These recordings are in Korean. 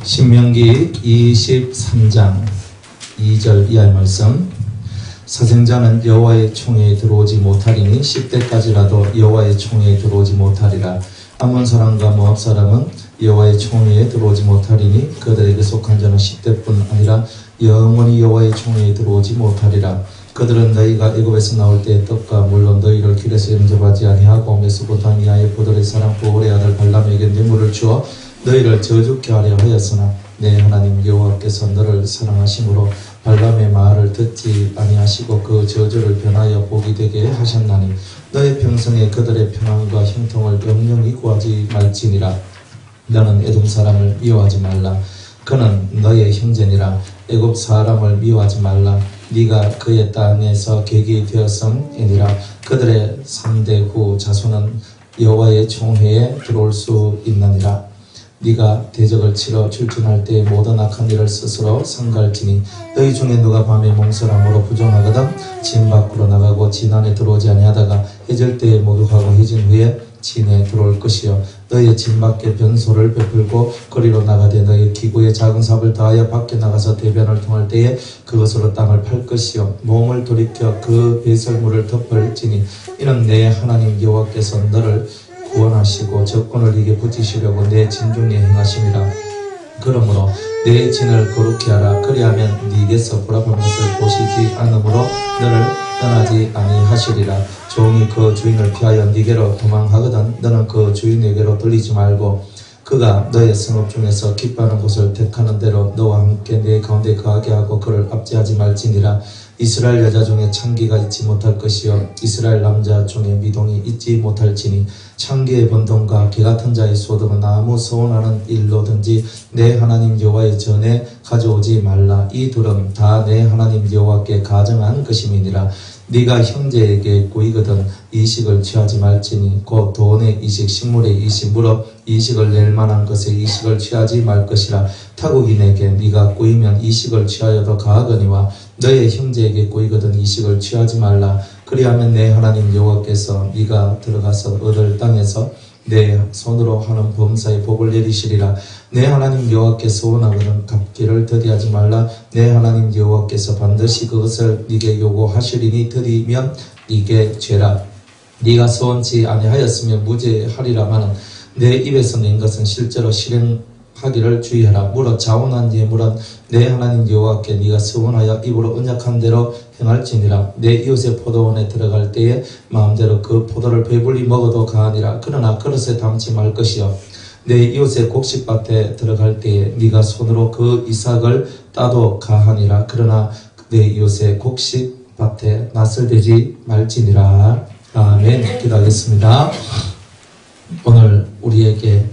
신명기 23장 2절 이하의 말씀. 사생자는 여호와의 총회에 들어오지 못하리니 10대까지라도 여호와의 총회에 들어오지 못하리라. 암몬 사람과 모압 사람은 여호와의 총회에 들어오지 못하리니 그들에게 속한 자는 10대뿐 아니라 영원히 여호와의 총회에 들어오지 못하리라. 그들은 너희가 애굽에서 나올 때의 떡과 물로 너희를 길에서 영접하지 아니하고 메소포타미아의 보돌의 사람 보홀의 아들 발람에게 뇌물을 주어 너희를 저주케 하려 하였으나 내 하나님 여호와께서 너를 사랑하심으로 발람의 말을 듣지 아니하시고 그 저주를 변하여 복이 되게 하셨나니 너의 평생에 그들의 평안과 형통을 영영히 구하지 말지니라. 너는 에돔 사람을 미워하지 말라. 그는 너의 형제니라. 애굽 사람을 미워하지 말라. 네가 그의 땅에서 객이 되었음이니라. 그들의 3대 후 자손은 여호와의 총회에 들어올 수 있느니라. 네가 대적을 치러 출전할 때 모든 악한 일을 스스로 상갈지니 너희 중에 누가 밤에 몽설함으로 부정하거든 진 밖으로 나가고 진 안에 들어오지 아니하다가 해질 때에 목욕하고 해진 후에 진에 들어올 것이요 너희 진 밖에 변소를 베풀고 거리로 나가되 너희 기구에 작은 삽을 더하여 밖에 나가서 대변을 통할 때에 그것으로 땅을 팔 것이요 몸을 돌이켜 그 배설물을 덮을지니 이는 내 하나님 여호와께서 너를 구원하시고 적군을 네게 붙이시려고 내 진중에 행하심이라. 그러므로 내 진을 거룩히 하라. 그리하면 네게서 불합한 것을 보시지 않으므로 너를 떠나지 아니하시리라. 종이 그 주인을 피하여 네게로 도망하거든 너는 그 주인에게로 돌리지 말고 그가 너의 성읍 중에서 기뻐하는 곳을 택하는 대로 너와 함께 내 가운데 거하게 하고 그를 압제하지 말지니라. 이스라엘 여자 중에 창기가 있지 못할 것이요 이스라엘 남자 중에 미동이 있지 못할지니 창기의 번동과 개같은 자의 소득은 아무 서운하는 일로든지 내 하나님 여호와의 전에 가져오지 말라. 이 둘은 다 내 하나님 여호와께 가정한 것임이니라. 네가 형제에게 꾸이거든 이식을 취하지 말지니 곧 돈의 이식, 식물의 이식, 무릇 이식을 낼 만한 것에 이식을 취하지 말 것이라. 타국인에게 네가 꾸이면 이식을 취하여도 가하거니와 너의 형제에게 꾸이거든 이식을 취하지 말라. 그리하면 내 하나님 여호와께서 네가 들어가서 얻을 땅에서 내 손으로 하는 범사에 복을 내리시리라. 내 하나님 여호와께서 원하거든 갚기를 더디하지 말라. 내 하나님 여호와께서 반드시 그것을 네게 요구하시리니 더디면 네게 죄라. 네가 서원치 아니하였으면 무죄하리라마는 내 입에서 낸 것은 실제로 실행하기를 주의하라. 무릇 자원한 예물은 내 하나님 여호와께 네가 서원하여 입으로 언약한 대로 행할지니라. 내 이웃의 포도원에 들어갈 때에 마음대로 그 포도를 배불리 먹어도 가하니라. 그러나 그릇에 담지 말 것이요 내 이웃의 곡식밭에 들어갈 때에 네가 손으로 그 이삭을 따도 가하니라. 그러나 내 이웃의 곡식밭에 낯을 대지 말지니라. 아멘. 기도하겠습니다. 오늘 우리에게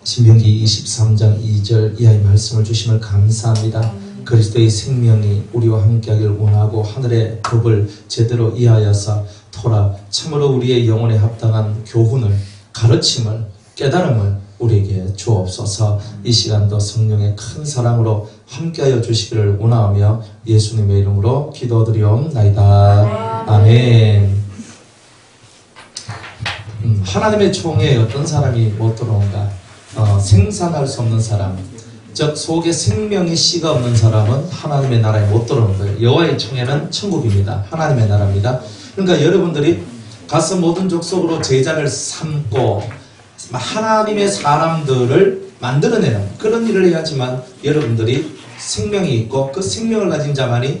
신명기 23장 2절 이하의 말씀을 주심을 감사합니다. 그리스도의 생명이 우리와 함께하기를 원하고 하늘의 법을 제대로 이해하여서 토라 참으로 우리의 영혼에 합당한 교훈을 가르침을 깨달음을 우리에게 주옵소서. 이 시간도 성령의 큰 사랑으로 함께하여 주시기를 원하며 예수님의 이름으로 기도드리옵나이다. 아멘. 하나님의 총회에 어떤 사람이 못 들어온가? 생산할 수 없는 사람, 즉 속에 생명의 씨가 없는 사람은 하나님의 나라에 못 들어오는 거예요. 여호와의 총회는 천국입니다. 하나님의 나라입니다. 그러니까 여러분들이 가서 모든 족속으로 제자를 삼고 하나님의 사람들을 만들어내는 그런 일을 해야지만 여러분들이 생명이 있고 그 생명을 가진 자만이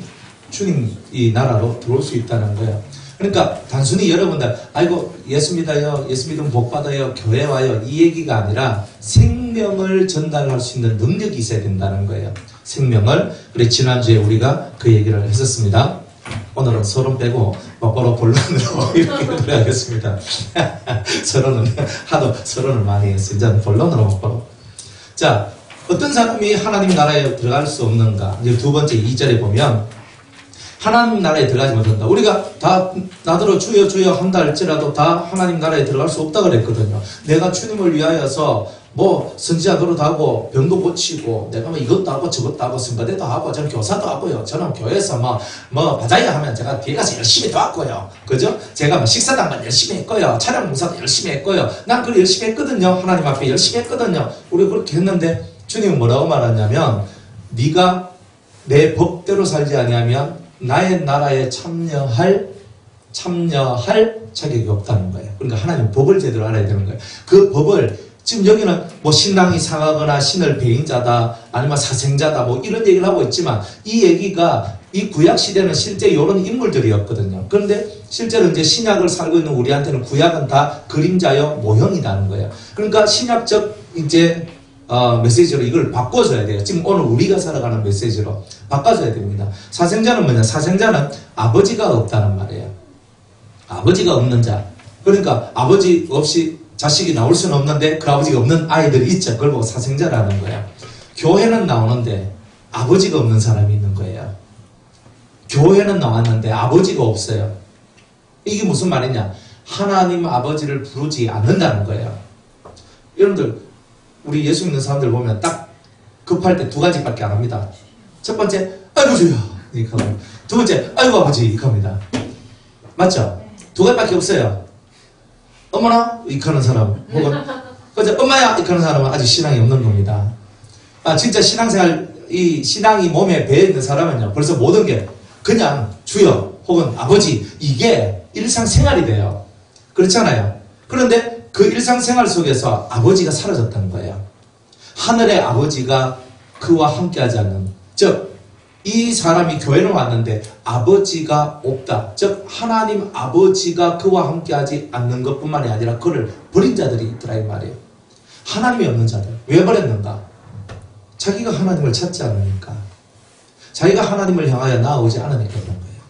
주님 이 나라로 들어올 수 있다는 거예요. 그러니까 단순히 여러분들 아이고 예수 믿어요, 예수 믿으면 복 받아요, 교회 와요 이 얘기가 아니라 생명을 전달할 수 있는 능력이 있어야 된다는 거예요. 생명을. 그래 지난주에 우리가 그 얘기를 했었습니다. 오늘은 서론 빼고 막바로 본론으로 이렇게 그래야겠습니다. 서론은 하도 서론을 많이 했어요. 이제 본론으로 막바로. 자, 어떤 사람이 하나님 나라에 들어갈 수 없는가? 이제 두 번째 2절에 보면 하나님 나라에 들어가지 못한다. 우리가 다 나더러 주여 주여 한다 할지라도 다 하나님 나라에 들어갈 수 없다 그랬거든요. 내가 주님을 위하여서 뭐 선지자 노릇하고 병도 고치고 내가 뭐 이것도 하고 저것도 하고 선거대도 하고 저는 교사도 하고요. 저는 교회에서 뭐 바자야 하면 제가 뒤에 가서 열심히 도왔고요. 그죠? 제가 뭐 식사당만 열심히 했고요. 차량 봉사도 열심히 했고요. 난 그걸 열심히 했거든요. 하나님 앞에 열심히 했거든요. 우리가 그렇게 했는데 주님은 뭐라고 말하냐면 네가 내 법대로 살지 아니하면 나의 나라에 참여할 자격이 없다는 거예요. 그러니까 하나님 법을 제대로 알아야 되는 거예요. 그 법을 지금 여기는 뭐 신랑이 상하거나 신을 배임자다 아니면 사생자다 뭐 이런 얘기를 하고 있지만 이 얘기가 이 구약 시대는 실제 이런 인물들이었거든요. 그런데 실제로 이제 신약을 살고 있는 우리한테는 구약은 다 그림자여 모형이라는 거예요. 그러니까 신약적 이제 메시지로 이걸 바꿔줘야 돼요. 지금 오늘 우리가 살아가는 메시지로 바꿔줘야 됩니다. 사생자는 뭐냐? 사생자는 아버지가 없다는 말이에요. 아버지가 없는 자. 그러니까 아버지 없이 자식이 나올 수는 없는데 그 아버지가 없는 아이들이 있죠. 그걸 보고 사생자라는 거예요. 교회는 나오는데 아버지가 없는 사람이 있는 거예요. 교회는 나왔는데 아버지가 없어요. 이게 무슨 말이냐? 하나님 아버지를 부르지 않는다는 거예요. 여러분들 우리 예수 믿는 사람들 보면 딱 급할 때 두 가지밖에 안 합니다. 첫 번째, 아이고 주여 이렇게 하고, 두 번째, 아이고 아버지 이렇게 합니다. 맞죠? 두 가지밖에 없어요. 어머나 이렇게 하는 사람 혹은 그죠? 엄마야 이렇게 하는 사람은 아직 신앙이 없는 겁니다. 진짜 신앙생활 이 신앙이 몸에 배어있는 사람은요 벌써 모든 게 그냥 주여 혹은 아버지 이게 일상생활이 돼요. 그렇잖아요. 그런데 그 일상생활 속에서 아버지가 사라졌다는 거예요. 하늘의 아버지가 그와 함께하지 않는, 즉 이 사람이 교회를 왔는데 아버지가 없다. 즉 하나님 아버지가 그와 함께하지 않는 것뿐만이 아니라 그를 버린 자들이 있더라 이 말이에요. 하나님이 없는 자들. 왜 버렸는가? 자기가 하나님을 찾지 않으니까. 자기가 하나님을 향하여 나아오지 않으니까 그런 거예요.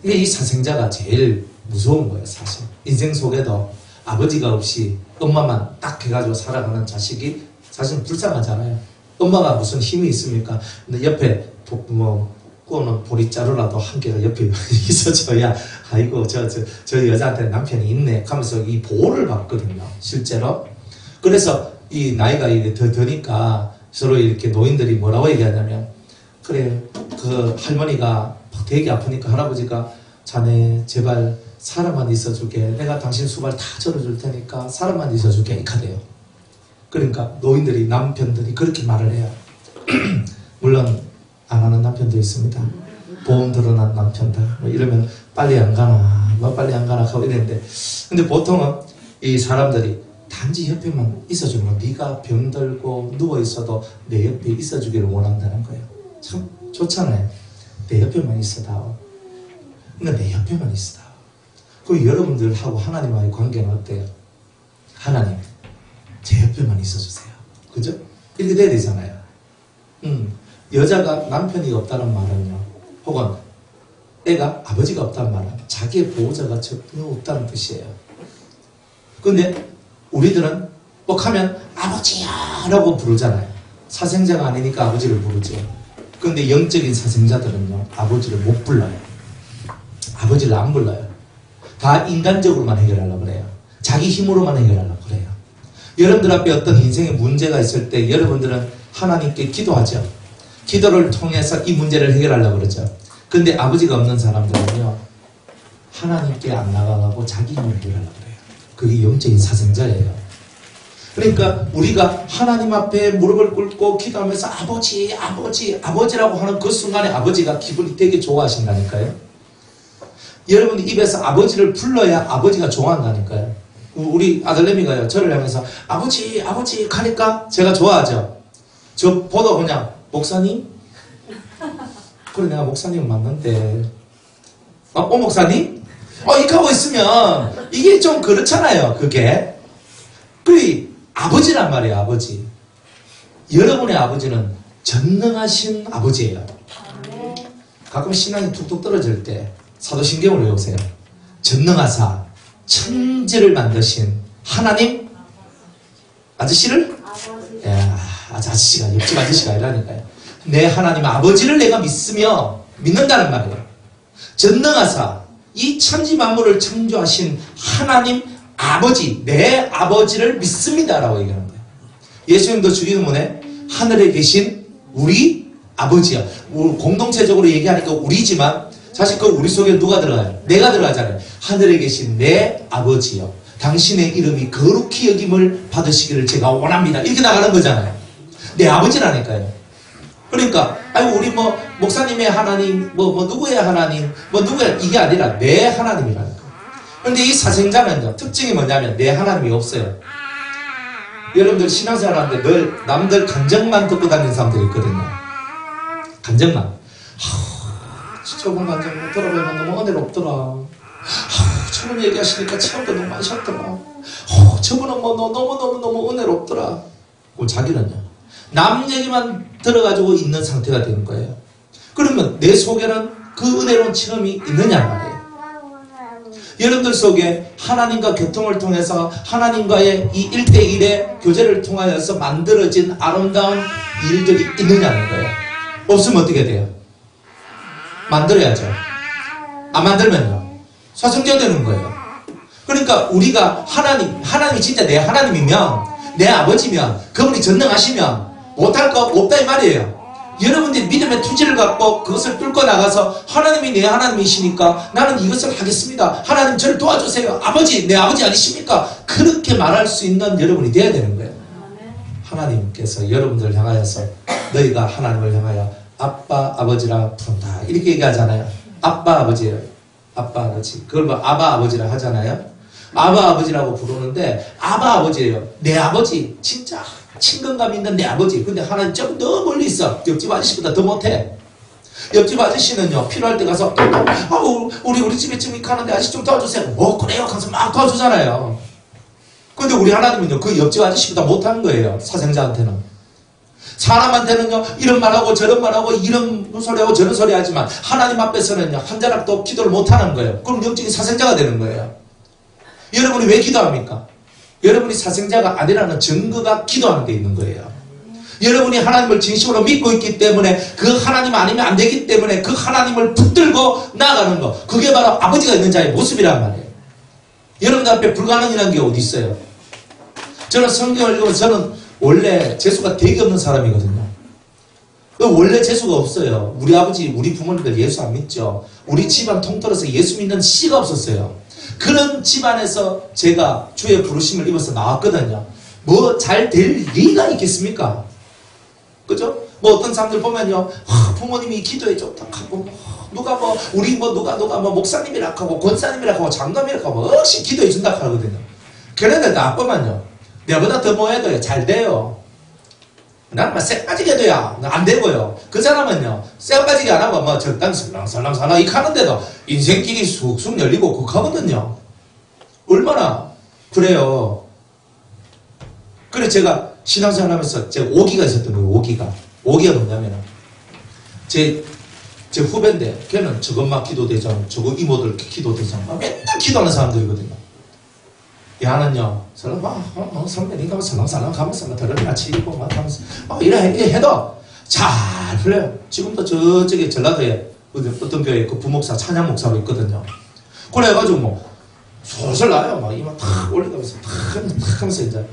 이게 이 사생자가 제일 무서운 거예요. 사실 인생 속에도 아버지가 없이 엄마만 딱 해가지고 살아가는 자식이 사실 불쌍하잖아요. 엄마가 무슨 힘이 있습니까? 근데 옆에 꼬는 보리자루라도 한 개가 옆에 있어줘야 아이고 저 여자한테 남편이 있네 하면서 이 보호를 받거든요. 실제로. 그래서 이 나이가 이게 더 드니까 서로 이렇게 노인들이 뭐라고 얘기하냐면 그래 그 할머니가 되게 아프니까 할아버지가 자네 제발 사람만 있어줄게. 내가 당신 수발 다 절어줄 테니까 사람만 있어줄게. 이렇게 하대요. 그러니까 노인들이 남편들이 그렇게 말을 해요. 물론 안 하는 남편도 있습니다. 보험 들어난 남편들 뭐 이러면 빨리 안 가나 뭐 빨리 안 가나 하고 이랬는데 근데 보통은 이 사람들이 단지 옆에만 있어주는 거예요. 네가 병들고 누워있어도 내 옆에 있어주기를 원한다는 거예요. 참 좋잖아요. 내 옆에만 있어다오. 그러니까 내 옆에만 있어다오. 그럼 여러분들하고 하나님과의 관계는 어때요? 하나님 제 옆에만 있어주세요. 그죠? 이렇게 돼야 되잖아요. 여자가 남편이 없다는 말은요, 혹은 애가 아버지가 없다는 말은 자기의 보호자가 전혀 없다는 뜻이에요. 근데 우리들은 뻑하면 아버지야 라고 부르잖아요. 사생자가 아니니까 아버지를 부르죠. 근데 영적인 사생자들은요 아버지를 못 불러요. 아버지를 안 불러요. 다 인간적으로만 해결하려고 그래요. 자기 힘으로만 해결하려고 그래요. 여러분들 앞에 어떤 인생의 문제가 있을 때 여러분들은 하나님께 기도하죠. 기도를 통해서 이 문제를 해결하려고 그러죠. 근데 아버지가 없는 사람들은요 하나님께 안 나가고 자기 힘으로 해결하려고 그래요. 그게 영적인 사생자예요. 그러니까 우리가 하나님 앞에 무릎을 꿇고 기도하면서 아버지라고 하는 그 순간에 아버지가 기분이 되게 좋아하신다니까요. 여러분 입에서 아버지를 불러야 아버지가 좋아한다니까요. 우리 아들내미가요 저를 향해서 아버지 가니까 제가 좋아하죠. 저 보도 그냥 목사님? 그래 내가 목사님은 맞는데 목사님? 이렇게 하고 있으면 이게 좀 그렇잖아요. 그게 그 아버지란 말이에요. 아버지. 여러분의 아버지는 전능하신 아버지예요. 가끔 신앙이 툭툭 떨어질 때 사도신경을 외우세요. 전능하사 천지를 만드신 하나님 아저씨를? 아저씨가 옆집 아저씨가 아니라니까요. 내 하나님 아버지를 내가 믿는다는 말이에요. 전능하사 이 천지 만물을 창조하신 하나님 아버지, 내 아버지를 믿습니다라고 얘기하는 거예요. 예수님도 주기도문에 하늘에 계신 우리 아버지야. 공동체적으로 얘기하니까 우리지만 사실 그 우리 속에 누가 들어가요? 내가 들어가잖아요. 하늘에 계신 내 아버지요. 당신의 이름이 거룩히 여김을 받으시기를 제가 원합니다. 이렇게 나가는 거잖아요. 내 아버지라니까요. 그러니까 아이고 우리 뭐 목사님의 하나님 뭐 누구의 하나님 뭐 누구의 이게 아니라 내 하나님이라니까. 그런데 이 사생자는요 특징이 뭐냐면 내 하나님이 없어요. 여러분들 신앙생활 하는데 늘 남들 간증만 듣고 다니는 사람들이 있거든요. 간증만. 저번 간증 들어보면 너무 은혜롭더라. 저분 얘기하시니까 체험도 너무 많으셨더라. 저분은 뭐 너무 은혜롭더라. 그럼 자기는요 남 얘기만 들어가지고 있는 상태가 되는 거예요. 그러면 내 속에는 그 은혜로운 체험이 있느냐 말이에요. 여러분들 속에 하나님과 교통을 통해서 하나님과의 이 1대1의 교제를 통하여서 만들어진 아름다운 일들이 있느냐는 거예요. 없으면 어떻게 돼요? 만들어야죠. 안 만들면요 사성자 되는 거예요. 그러니까 우리가 하나님이 진짜 내 하나님이면 내 아버지면 그분이 전능하시면 못할 거 없다 이 말이에요. 여러분들이 믿음의 투지를 갖고 그것을 뚫고 나가서 하나님이 내 하나님이시니까 나는 이것을 하겠습니다. 하나님 저를 도와주세요. 아버지 내 아버지 아니십니까? 그렇게 말할 수 있는 여러분이 돼야 되는 거예요. 하나님께서 여러분들을 향하여서 너희가 하나님을 향하여 아빠 아버지라 부른다 이렇게 얘기하잖아요. 아빠 아버지예요. 아빠 아버지 그걸 뭐 아바 아버지라 하잖아요. 아바 아버지라고 부르는데 아바 아버지예요. 내 아버지 진짜 친근감 있는 내 아버지. 근데 하나님 좀 더 멀리 있어. 옆집 아저씨보다 더 못해. 옆집 아저씨는요 필요할 때 가서 우리 집에 지금 가는데 아저씨 좀 도와주세요. 그래요 가서 막 도와주잖아요. 근데 우리 하나님은요 그 옆집 아저씨보다 못한 거예요. 사생자한테는. 사람한테는요 이런 말하고 저런 말하고 이런 소리하고 저런 소리 하지만 하나님 앞에서는요 한 자락도 기도를 못하는 거예요. 그럼 영적인 사생자가 되는 거예요. 여러분이 왜 기도합니까? 여러분이 사생자가 아니라는 증거가 기도하는 데 있는 거예요. 여러분이 하나님을 진심으로 믿고 있기 때문에 그 하나님 아니면 안 되기 때문에 그 하나님을 붙들고 나아가는 거 그게 바로 아버지가 있는 자의 모습이란 말이에요. 여러분들 앞에 불가능이라는 게 어디 있어요? 저는 성경을 읽으면 저는 원래 재수가 되게 없는 사람이거든요. 원래 재수가 없어요. 우리 아버지 우리 부모님들 예수 안 믿죠. 우리 집안 통틀어서 예수 믿는 씨가 없었어요. 그런 집안에서 제가 주의 부르심을 입어서 나왔거든요. 뭐 잘 될 리가 있겠습니까? 그죠? 뭐 어떤 사람들 보면요 부모님이 기도해 줬다 하고 누가 뭐 우리 뭐 누가 뭐 목사님이라 하고 권사님이라 하고 장로님이라 하고 역시 기도해 준다 하거든요. 그런데 나쁘면요 내보다 더 뭐 해도 잘 돼요. 나는 막 쎄빠지게 해도야 안 되고요. 그 사람은요 쎄빠지게 안 하고 뭐 적당 설랑설랑 이렇게 하는데도 인생길이 쑥쑥 열리고 그거 하거든요. 얼마나 그래요. 그래 제가 신앙생활 하면서 제가 오기가 있었던 거예요. 오기가 뭐냐면 제 후배인데 걔는 저것만 기도대장 저거 이모들 기도대장 맨날 기도하는 사람들이거든요. 야는요 선배 니가 설렁설렁 가면서 더러리 같이 입고 막 하면서 이래 해도 잘 풀려요. 지금도 저쪽에 전라도에 어떤 교회 그 부목사 찬양 목사로 있거든요. 그래가지고 뭐 솔솔 나와요. 막 이만 탁 올리면서 탁 하면서 이제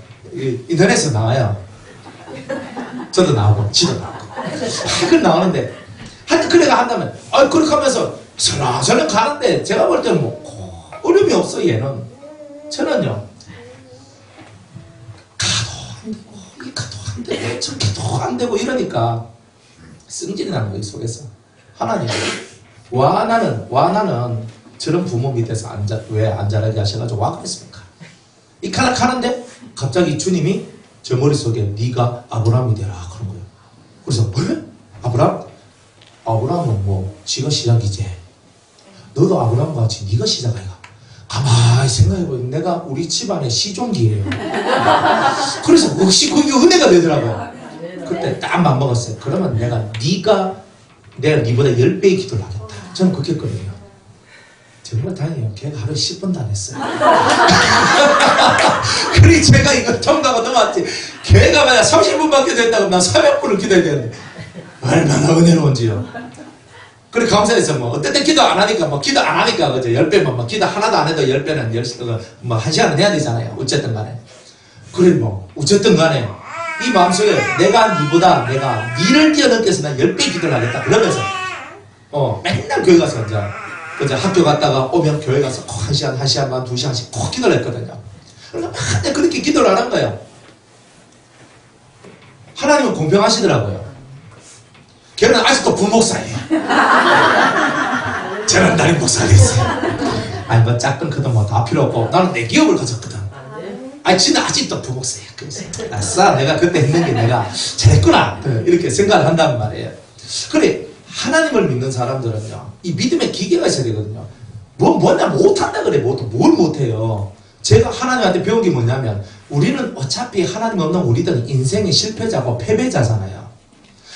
인터넷에서 나와요. 저도 나오고 지도 나오고 그걸 나오는데 하여튼 그래가 한다면 그렇게 하면서 설렁설렁 가는데 제가 볼 때는 뭐 어려움이 없어. 얘는 저는요 가도 안 되고 저기도 안 되고 이러니까 승진이 나는 거예요. 속에서 하나님 와 나는 저런 부모 밑에서 왜 안 자라게 하셔가지고 와 그랬습니까? 이 칼락 하는데 갑자기 주님이 저 머릿속에 네가 아브라함이 되라 그런 거예요. 그래서 왜? 아브라함은 뭐 지가 시작이지. 너도 아브라함과 같이 네가 시작이야. 가만히 생각해보면 내가 우리 집안의 시종기예요. 그래서 혹시 그게 은혜가 되더라고요. 그때 딱 맘먹었어요. 그러면 내가 네보다 10배의 기도를 하겠다. 저는 그렇게 했거든요. 정말 다행이에요. 걔가 하루에 10번도 안 했어요. 그래 제가 이거 통과하고 넘어왔지. 걔가 만약 30분밖에 된다고 난 400분을 기도해야 되는데 얼마나 은혜로운지요. 그래 감사해서 뭐 어떤 때 기도 안 하니까 그죠 10배만 뭐 기도 하나도 안 해도 10배는 뭐 1시간은 해야 되잖아요. 어쨌든 간에 그래 뭐 어쨌든 간에 이 마음속에 내가 니를 뛰어넘겨서 난 10배 기도를 하겠다 그러면서 맨날 교회 가서 이제 학교 갔다가 오면 교회 가서 꼭 1시간 반 2시간씩 꼭 기도를 했거든요. 그래서 맨날 그렇게 기도를 하는 거예요. 하나님은 공평하시더라고요. 걔는 아직도 부목사예요. 저는 담임 목사겠어요. 아니 뭐 작든 크든 뭐 다 필요 없고 나는 내 기업을 가졌거든. 아니 진짜 아직도 부목사야. 그래서 아싸 내가 그때 했는 게 내가 잘했구나 이렇게 생각을 한단 말이에요. 그래 하나님을 믿는 사람들은요 이 믿음의 기계가 있어야 되거든요. 뭐냐 못한다 그래. 뭘 못해요. 제가 하나님한테 배운 게 뭐냐면 우리는 어차피 하나님 없는 우리들은 인생의 실패자고 패배자잖아요.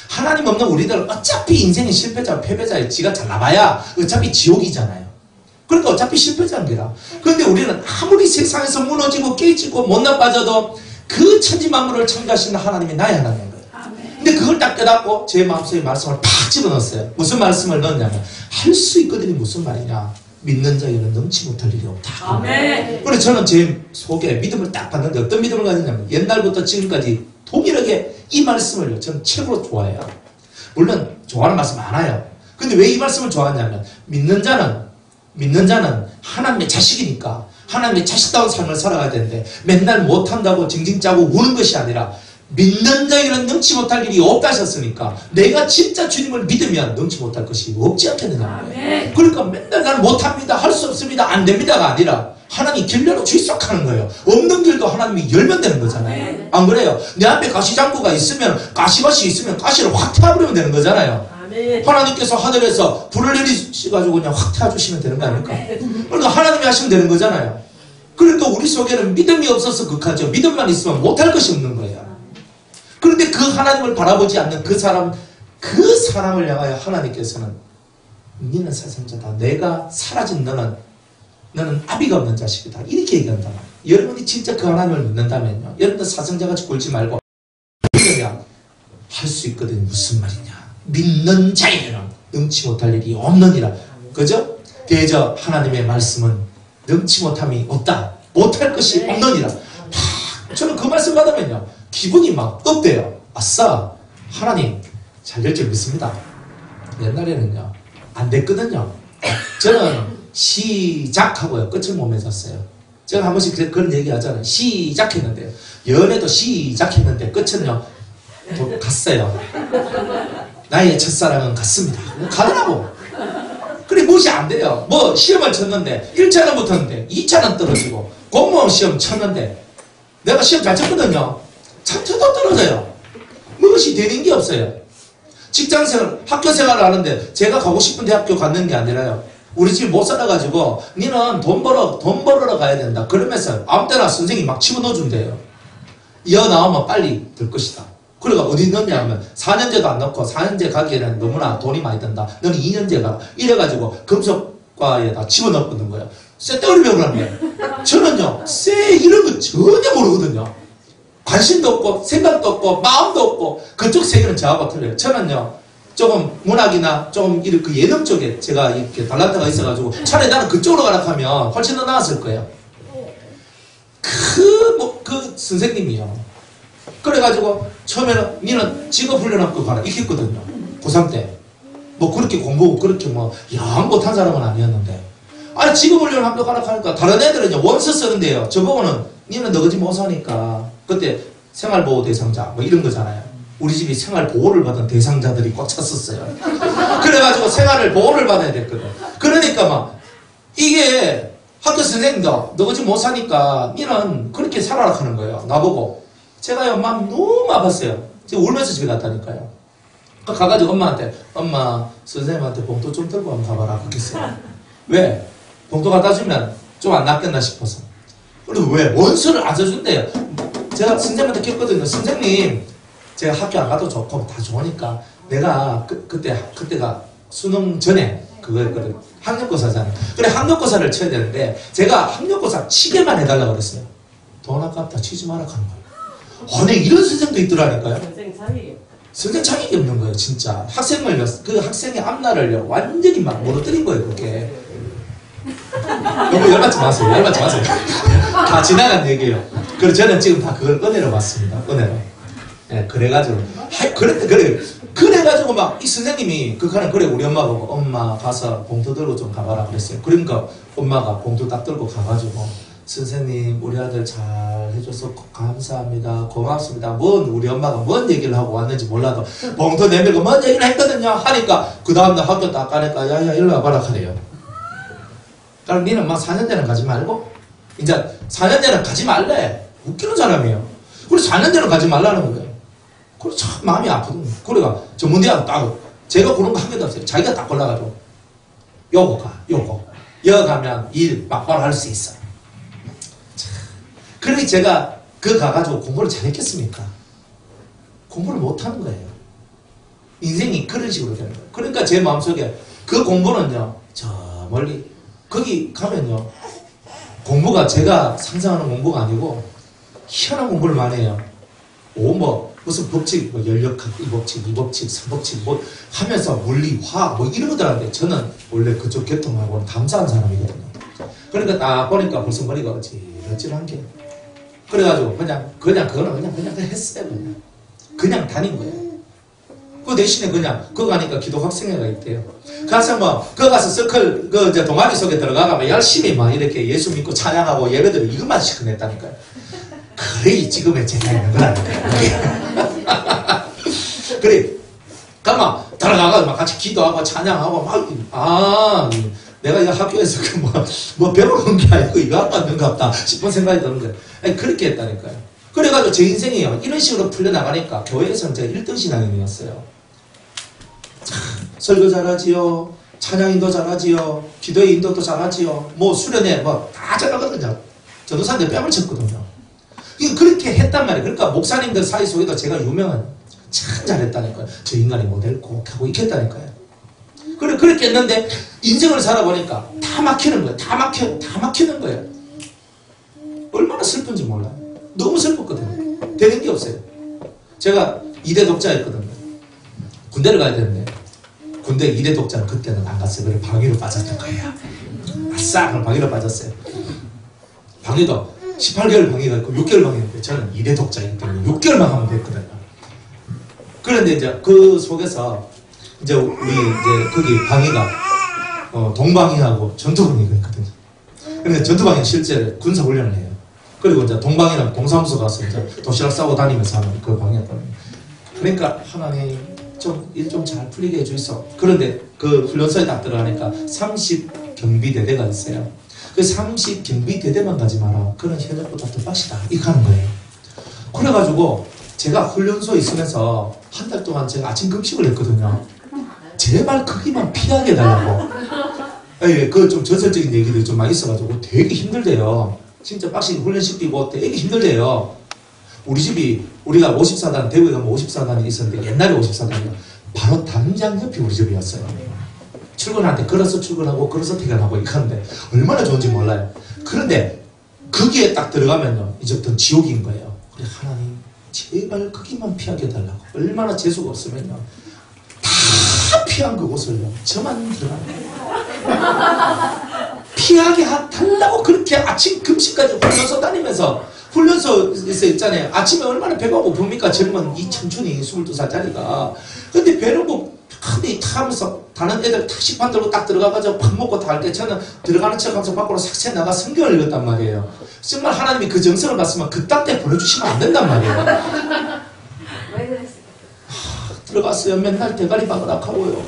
하나님 없는 우리들은 어차피 인생의 실패자고 패배자예요. 지가 잘 나가야 어차피 지옥이잖아요. 그러니까 어차피 실패자인 게라. 그런데 우리는 아무리 세상에서 무너지고 깨지고 못 나빠져도 그 천지만물을 창조하시는 하나님이 나의 하나님인 거예요. 근데 그걸 딱 깨닫고 제 마음속에 말씀을 팍 집어넣었어요. 무슨 말씀을 넣었냐면 할 수 있거든이 무슨 말이냐. 믿는 자에게는 넘치 못할 일이 없다. 아멘. 그래서 저는 제 속에 믿음을 딱 봤는데 어떤 믿음을 가졌냐면 옛날부터 지금까지 동일하게 이 말씀을요. 저는 최고로 좋아해요. 물론 좋아하는 말씀 많아요. 근데 왜 이 말씀을 좋아하냐면 믿는 자는 하나님의 자식이니까 하나님의 자식다운 삶을 살아가야 되는데 맨날 못한다고 징징 짜고 우는 것이 아니라 믿는 자에게는 능치 못할 일이 없다 하셨으니까 내가 진짜 주님을 믿으면 능치 못할 것이 없지 않겠느냐. 그러니까 맨날 나는 못합니다. 할 수 없습니다. 안 됩니다가 아니라 하나님이 길려로 출석하는 거예요. 없는 길도 하나님이 열면 되는 거잖아요. 안 그래요? 내 앞에 가시장구가 있으면 가시밭이 있으면 가시를 확 태워버리면 되는 거잖아요. 하나님께서 하늘에서 불을 내리셔가지고 그냥 확 태워주시면 되는 거 아닙니까? 그러니까 하나님이 하시면 되는 거잖아요. 그러니까 우리 속에는 믿음이 없어서 극하죠. 믿음만 있으면 못할 것이 없는 거예요. 그런데 그 하나님을 바라보지 않는 그 사람을 향하여 하나님께서는 너는 사생자다. 내가 사라진 너는 아비가 없는 자식이다. 이렇게 얘기한다. 여러분이 진짜 그 하나님을 믿는다면요. 여러분들 사생자같이 굴지 말고 믿으면 할 수 있거든. 무슨 말이냐. 믿는 자에게는 능치 못할 일이 없느니라. 그죠? 대저 하나님의 말씀은 능치 못함이 없다. 못할 것이 없느니라. 저는 그 말씀 받으면요. 기분이 막 업돼요. 아싸 하나님 잘 될 줄 믿습니다. 옛날에는요 안 됐거든요. 저는 시작하고요 끝을 못 맺었어요. 제가 한 번씩 그런 얘기 하잖아요. 시작했는데요. 연애도 시작했는데 끝은요 갔어요. 나의 첫사랑은 갔습니다. 가더라고. 그래 무시 안 돼요. 뭐 시험을 쳤는데 1차는 붙었는데 2차는 떨어지고 공무원 시험 쳤는데 내가 시험 잘 쳤거든요. 차트도 떨어져요. 무엇이 되는 게 없어요. 직장생활, 학교생활을 하는데 제가 가고 싶은 대학교 갔는 게 아니라요. 우리 집이 못 살아가지고 니는 돈 벌으러 가야 된다. 그러면서 아무 때나 선생님이 막 집어넣어 준대요. 이어 나오면 빨리 될 것이다. 그러니까 어디 넣냐 하면 4년제도 안 넣고 4년제 가기에는 너무나 돈이 많이 든다. 너는 2년제 가라. 이래가지고 금속과에다 집어넣었거든 거예요. 쎄떼거리 배우라는 거예요. 저는요 쎄 이런 거 전혀 모르거든요. 관심도 없고 생각도 없고 마음도 없고 그쪽 세계는 저하고 틀려요. 저는요 조금 문학이나 조금 그 예능 쪽에 제가 이렇게 달란트가 있어가지고 차라리 나는 그쪽으로 가라 하면 훨씬 더 나았을 거예요. 그 선생님이요. 그래가지고 처음에는 니는 직업훈련학교 가라 이렇게 했거든요. 고3 때. 뭐 그렇게 공부 그렇게 뭐 영 못한 사람은 아니었는데 아니 직업훈련학교 가라 하니까 다른 애들은요 원서 쓰는데요. 저보고는 니는 너그지 못 사니까 그때 생활보호 대상자 뭐 이런 거잖아요. 우리 집이 생활보호를 받은 대상자들이 꽉 찼었어요. 그래가지고 생활을 보호를 받아야 됐거든. 그러니까 막 이게 학교 선생님도 너그지 못 사니까 니는 그렇게 살아라 하는 거예요. 나보고. 제가요 마음이 너무 아팠어요. 제가 울면서 집에 갔다니까요. 가가지고 엄마한테 엄마 선생님한테 봉투 좀 들고 한번 가봐라 그랬어요. 왜? 봉투 갖다 주면 좀 안 낫겠나 싶어서. 그리고 왜? 원서를 안 써준대요. 제가 선생님한테 켰거든요. 선생님 제가 학교 안 가도 좋고 다 좋으니까 내가 그때가 수능 전에 그거였거든. 학력고사잖아요. 그래 학력고사를 쳐야 되는데 제가 학력고사 치게만 해달라고 그랬어요. 돈 아깝다 치지 마라 하는 거예요. 네, 이런 선생도 있더라니까요. 선생 자격이 없는 거예요, 진짜. 그 학생의 앞날을요, 완전히 막 무너뜨린 거예요, 그렇게. 너무 열받지 마세요, 열받지 마세요. 다 지나간 얘기예요. 그래서 저는 지금 다 그걸 은혜로 봤습니다, 은혜로. 예, 그래가지고. 그래가지고 막 이 선생님이 그래, 우리 엄마 보고 엄마 가서 봉투 들고 좀 가봐라 그랬어요. 그러니까 엄마가 봉투 딱 들고 가가지고 선생님 우리 아들 잘 해줘서 감사합니다. 고맙습니다. 우리 엄마가 뭔 얘기를 하고 왔는지 몰라도 봉투 내밀고 뭔 얘기를 했거든요. 하니까 그 다음날 학교 딱 가니까 야야 일로 와봐라 하래요. 그럼 니는 막 4년제는 가지 말고 이제 4년제는 가지 말래. 웃기는 사람이에요. 그래서 4년제는 가지 말라는 거예요. 그래서 참 마음이 아프거든요. 그래가 전문대학 딱 제가 그런 거 한 개도 없어요. 자기가 딱 골라가지고 요거 가 요거 가면 일 막바로 할 수 있어. 그러니 제가 그 가가지고 공부를 잘했겠습니까? 공부를 못하는 거예요. 인생이 그런 식으로 되는 거예요. 그러니까 제 마음속에 그 공부는요, 저 멀리 거기 가면요, 공부가 제가 상상하는 공부가 아니고 희한한 공부를 많이 해요. 무슨 법칙, 연력학, 이 법칙, 이 법칙, 3법칙 하면서 물리, 화학 이런 것들 하는데 저는 원래 그쪽 계통하고는 담사한 사람이거든요. 그러니까 딱 보니까 벌써 머리가 어질어질한 게. 그래가지고 그거는 그냥 했어요. 그냥 다닌 거예요. 그 대신에 그냥 그거 가니까 기독 학생회가 있대요. 가서 그거 가서 서클 동아리 속에 들어가면 열심히 이렇게 예수 믿고 찬양하고 예배드리고 이것만 시켜냈다니까요. 그래 지금의 제가 있는 거라니까요. 그래 가면 들어가서 같이 기도하고 찬양하고 내가 이 학교에서 배워온 게 아니고 이거 안 받는가 보다 싶은 생각이 드는 거예요. 그렇게 했다니까요. 그래가지고 제 인생이요, 이런 식으로 풀려나가니까 교회에서는 제가 1등 신앙인이었어요. 설교 잘하지요, 찬양인도 잘하지요, 기도의 인도도 잘하지요, 수련회 다 잘하거든요. 전도사인데 뺨을 쳤거든요. 그렇게 했단 말이에요. 그러니까 목사님들 사이 속에도 제가 유명한, 참 잘했다니까요. 저 인간이 모델 꼭 하고 있겠다니까요. 그렇게 했는데 인생을 살아보니까 다 막히는 거예요. 다 막히는 거예요. 얼마나 슬픈지 몰라요. 너무 슬펐거든요. 되는 게 없어요. 제가 2대 독자였거든요. 군대를 가야 되는데 군대 2대 독자는 그때는 안 갔어요. 그래 방위로 빠졌던 거예요. 아싸! 그럼 방위로 빠졌어요. 방위도 18개월 방위가 있고 6개월 방위인데 저는 2대 독자이기 때문에 6개월만 하면 됐거든요. 그런데 이제 그 속에서 우리 거기 방위가 동방위하고 전투방위가 있거든요. 그런데 전투방위는 실제 군사훈련을 해요. 그리고 이제 동방위는 동사무소 가서 이제 도시락 싸고 다니면서 하는 그 방위였거든요. 그러니까 하나님 일 좀 잘 풀리게 해주이소. 그런데 그 훈련소에 딱 들어가니까 30 경비대대가 있어요. 그 30 경비대대만 가지 마라. 그런 현역보다 더 빡시다. 이렇게 하는 거예요. 그래가지고 제가 훈련소에 있으면서 한 달 동안 제가 아침 급식을 했거든요. 제발 크기만 피하게 해달라고. 좀 전설적인 얘기들이 좀 많이 있어가지고 되게 힘들대요. 진짜 빡시게 훈련시키고 되게 힘들대요. 우리 집이, 우리가 54단, 대구에 가면 54단이 있었는데 옛날에 54단이 바로 담장 옆이 우리 집이었어요. 출근할 때 걸어서 출근하고 걸어서 퇴근하고 이렇게 하는데 얼마나 좋은지 몰라요. 그런데 거기에 딱 들어가면요, 이제부터 지옥인 거예요. 그래, 하나님 제발 거기만 피하게 해달라고. 얼마나 재수가 없으면요, 다 피한 그곳을요, 저만 들어가는 거예요. 피하게 달라고 그렇게 아침 금식까지 훈련소 다니면서, 훈련소에서 있잖아요. 아침에 얼마나 배가 고픕니까? 젊은 이 청춘이 22살짜리가. 근데 배는 근데 탁 하면서 다른 애들 탁식판 들고 딱 들어가가지고 밥 먹고 다 할 때 저는 들어가는 척 하면서 밖으로 삭제 나가 성경을 읽었단 말이에요. 정말 하나님이 그 정성을 봤으면 그딴 때 보내주시면 안 된단 말이에요. 왜 그랬을까? 들어갔어요. 맨날 대가리 박으락하고요.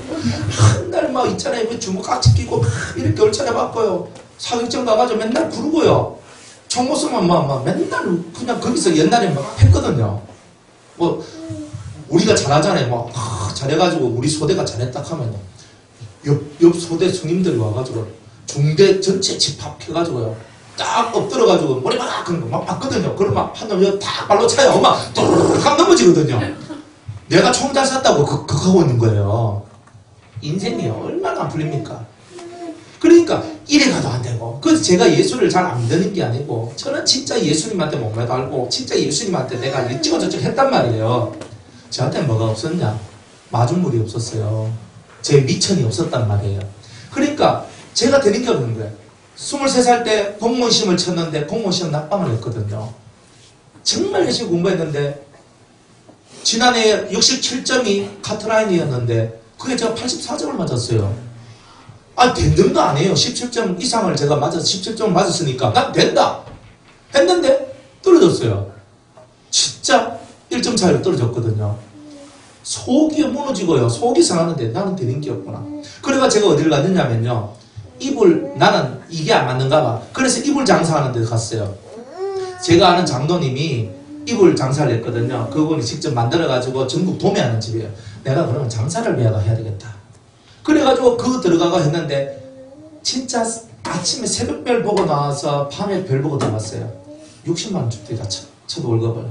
한날 막 있잖아요. 주먹깍지 끼고 이렇게 얼차려 바꿔요. 사격장 가가지고 맨날 부르고요. 총모습만 맨날 그냥 거기서 옛날에 막 했거든요. 우리가 잘하잖아요. 잘해가지고 우리 소대가 잘했다 하면 옆 소대 손님들이 와가지고 중대 전체 집합해가지고요, 딱 엎드려가지고 머리 막 그런 거 막 봤거든요. 그럼 막 한 놈이 딱 발로 차요. 막 뚜루룩 넘어지거든요. 내가 총 잘 쐈다고 하고 있는 거예요. 인생이 얼마나 안 풀립니까? 그러니까 이래 가도 안 되고. 그래서 제가 예수를 잘 안 믿는 게 아니고, 저는 진짜 예수님한테 몸매도 알고 진짜 예수님한테 내가 이찌고저찌고 했단 말이에요. 저한테 뭐가 없었냐? 마중물이 없었어요. 제 미천이 없었단 말이에요. 그러니까 제가 되는 게 없는 거예요. 23살 때 공무원 시험을 쳤는데 공무원 시험 낙방을 했거든요. 정말 열심히 공부했는데 지난해 67점이 카트라인이었는데 그게 제가 84점을 맞았어요. 된 거 아니에요. 17점 이상을 제가 맞아서 17점을 맞았으니까 난 된다. 했는데 떨어졌어요. 진짜 1점 차이로 떨어졌거든요. 속이 무너지고요. 속이 상하는데 나는 되는 게 없구나. 그래가 제가 어디를 갔느냐면요. 나는 이게 안 맞는가 봐. 그래서 이불 장사하는 데 갔어요. 제가 아는 장로님이 이불 장사를 했거든요. 그분이 직접 만들어가지고 전국 도매하는 집이에요. 내가 그러면 장사를 내가 해야 되겠다. 그래가지고 그거 들어가고 했는데 진짜 아침에 새벽별 보고 나와서 밤에 별 보고 들어갔어요. 60만 원 줍대가 첫 월급을.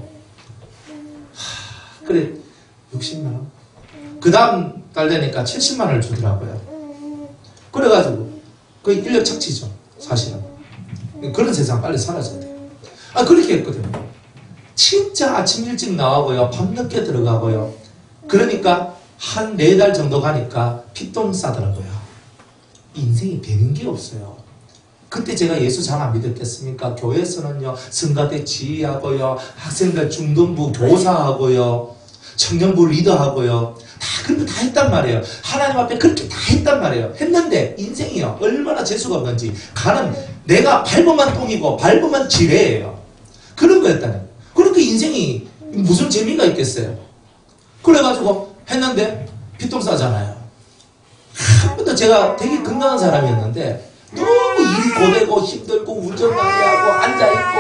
그래 60만 원. 그 다음 달 되니까 70만 원을 주더라고요. 그래가지고 그 인력 착취죠. 사실은. 그런 세상 빨리 사라져야 돼요. 그렇게 했거든요. 진짜 아침 일찍 나가고요. 밤늦게 들어가고요. 그러니까 한 4달 정도 가니까 피똥 싸더라고요. 인생이 되는 게 없어요. 그때 제가 예수 잘 안 믿었겠습니까? 교회에서는요, 성가대 지휘하고요, 학생들 중등부 교사하고요, 청년부 리더하고요, 다 그런 거 다 했단 말이에요. 하나님 앞에 그렇게 다 했단 말이에요. 했는데 인생이요, 얼마나 재수가 없는지. 내가 밟으면 똥이고 밟으면 지뢰예요. 그런 거였다는 거예요. 그렇게 인생이 무슨 재미가 있겠어요. 그래가지고 했는데 피똥 싸잖아요. 한 번도 제가 되게 건강한 사람이었는데 너무 일이 고되고 힘들고 운전 많이 하고 앉아있고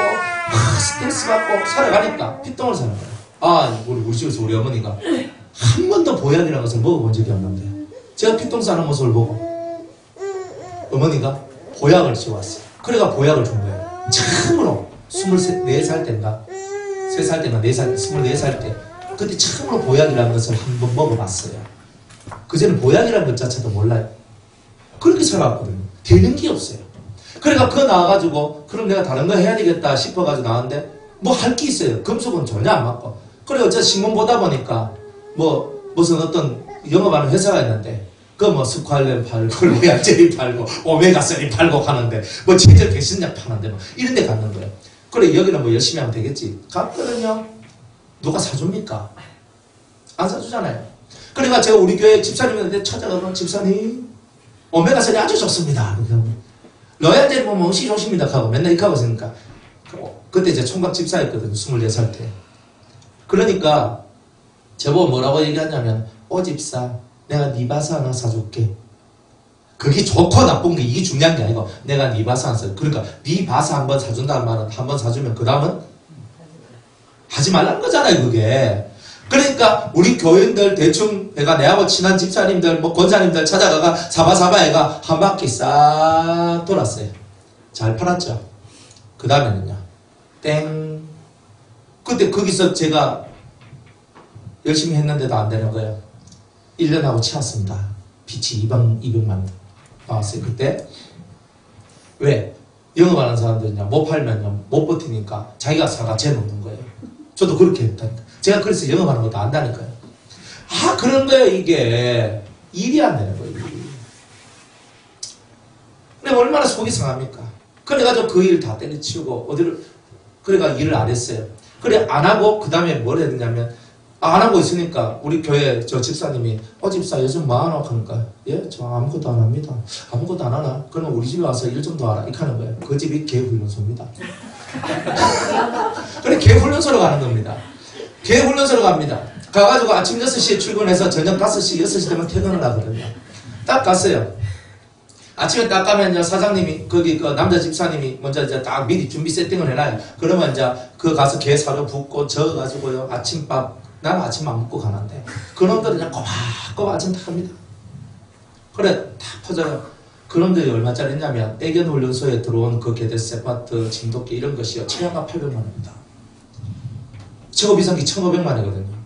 스트레스 받고 살아가니까 피똥을 사는 거예요. 우리 집에서 우리 어머니가 한 번도 보약이라는 것을 먹어본 적이 없는데 제가 피똥 싸는 모습을 보고 어머니가 보약을 지어왔어요. 그래가 보약을 준 거예요. 처음으로 24살 때인가 3살 때인가 4살 24살 때 그때 처음으로 보약이라는 것을 한번 먹어봤어요. 그전에 보약이라는 것 자체도 몰라요. 그렇게 살아왔거든요. 되는 게 없어요. 그러니까 그거 나와가지고 그럼 내가 다른 거 해야 되겠다 싶어가지고 나왔는데 뭐 할 게 있어요. 금속은 전혀 안 맞고. 그래 어째 신문 보다 보니까 무슨 어떤 영업하는 회사가 있는데 뭐 스ኳ알렌 팔고 레아젤이 팔고 오메가3 팔고 하는데 뭐 진짜 개신약 파는데 뭐 이런 데 갔는 거예요. 그래 여기는 뭐 열심히 하면 되겠지. 갔거든요. 누가 사줍니까? 안 사주잖아요. 그러니까 제가 우리 교회 집사님한테 찾아가면 집사님 오메가3이 아주 좋습니다. 로얄젤 보면 옷이 좋습니다 하고 맨날 이렇게 하고 있으니까 그때 제 총각 집사였거든요. 24살 때. 그러니까 저보고 뭐라고 얘기하냐면 집사 내가 니바스 하나 사줄게. 그게 좋고 나쁜 게 이게 중요한 게 아니고 내가 니바스 하나 사줄게. 그러니까 니바스 한번 사준다는 말은 한 번 사주면 그 다음은 하지 말라는 거잖아요. 그게. 그러니까 우리 교인들 대충 내가 내하고 친한 집사님들 권사님들 찾아가가 사바사바 애가 한 바퀴 싹 돌았어요. 잘 팔았죠. 그 다음에는요 땡. 그때 거기서 제가 열심히 했는데도 안 되는 거예요. 1년하고 채웠습니다. 빚이 200만 원 나왔어요. 그때 왜? 영업하는 사람들은요 못 팔면요 못 버티니까 자기가 사가 재놓는 거예요. 저도 그렇게 했다니까. 제가 그래서 영업하는 것도 안다니까요. 그런 거예요. 이게 일이 안 되는 거예요. 근데 얼마나 속이 상합니까? 그래가지고 그 일 다 때려치우고 그래가 일을 안 했어요. 그래 안 하고 그 다음에 뭘 했냐면 안 하고 있으니까 우리 교회 저 집사님이 집사 요즘 뭐 하나 하니까 저 아무것도 안 합니다. 아무것도 안 하나? 그러면 우리 집에 와서 일 좀 더 하라 이렇게 하는 거예요. 그 집이 개훈련소입니다. 그래 개훈련소로 가는 겁니다. 개훈련소로 갑니다. 가가지고 아침 6시에 출근해서 저녁 5시 6시 되면 퇴근을 하거든요. 딱 갔어요. 아침에 딱 가면 사장님이 거기 그 남자 집사님이 먼저 이제 딱 미리 준비 세팅을 해놔요. 그러면 이제 그 가서 게 사료 붓고 저어가지고요 아침밥 나는 아침 안 먹고 가는데 그놈들은 그냥 꼬박꼬박 아침 다 합니다. 그래 다 퍼져요. 그놈들이 얼마짜리냐면 애견 훈련소에 들어온 그 개들 세파트 진돗개 이런 것이요 체형가 800만 원입니다. 최고 비싼 게 1,500만 원이거든요.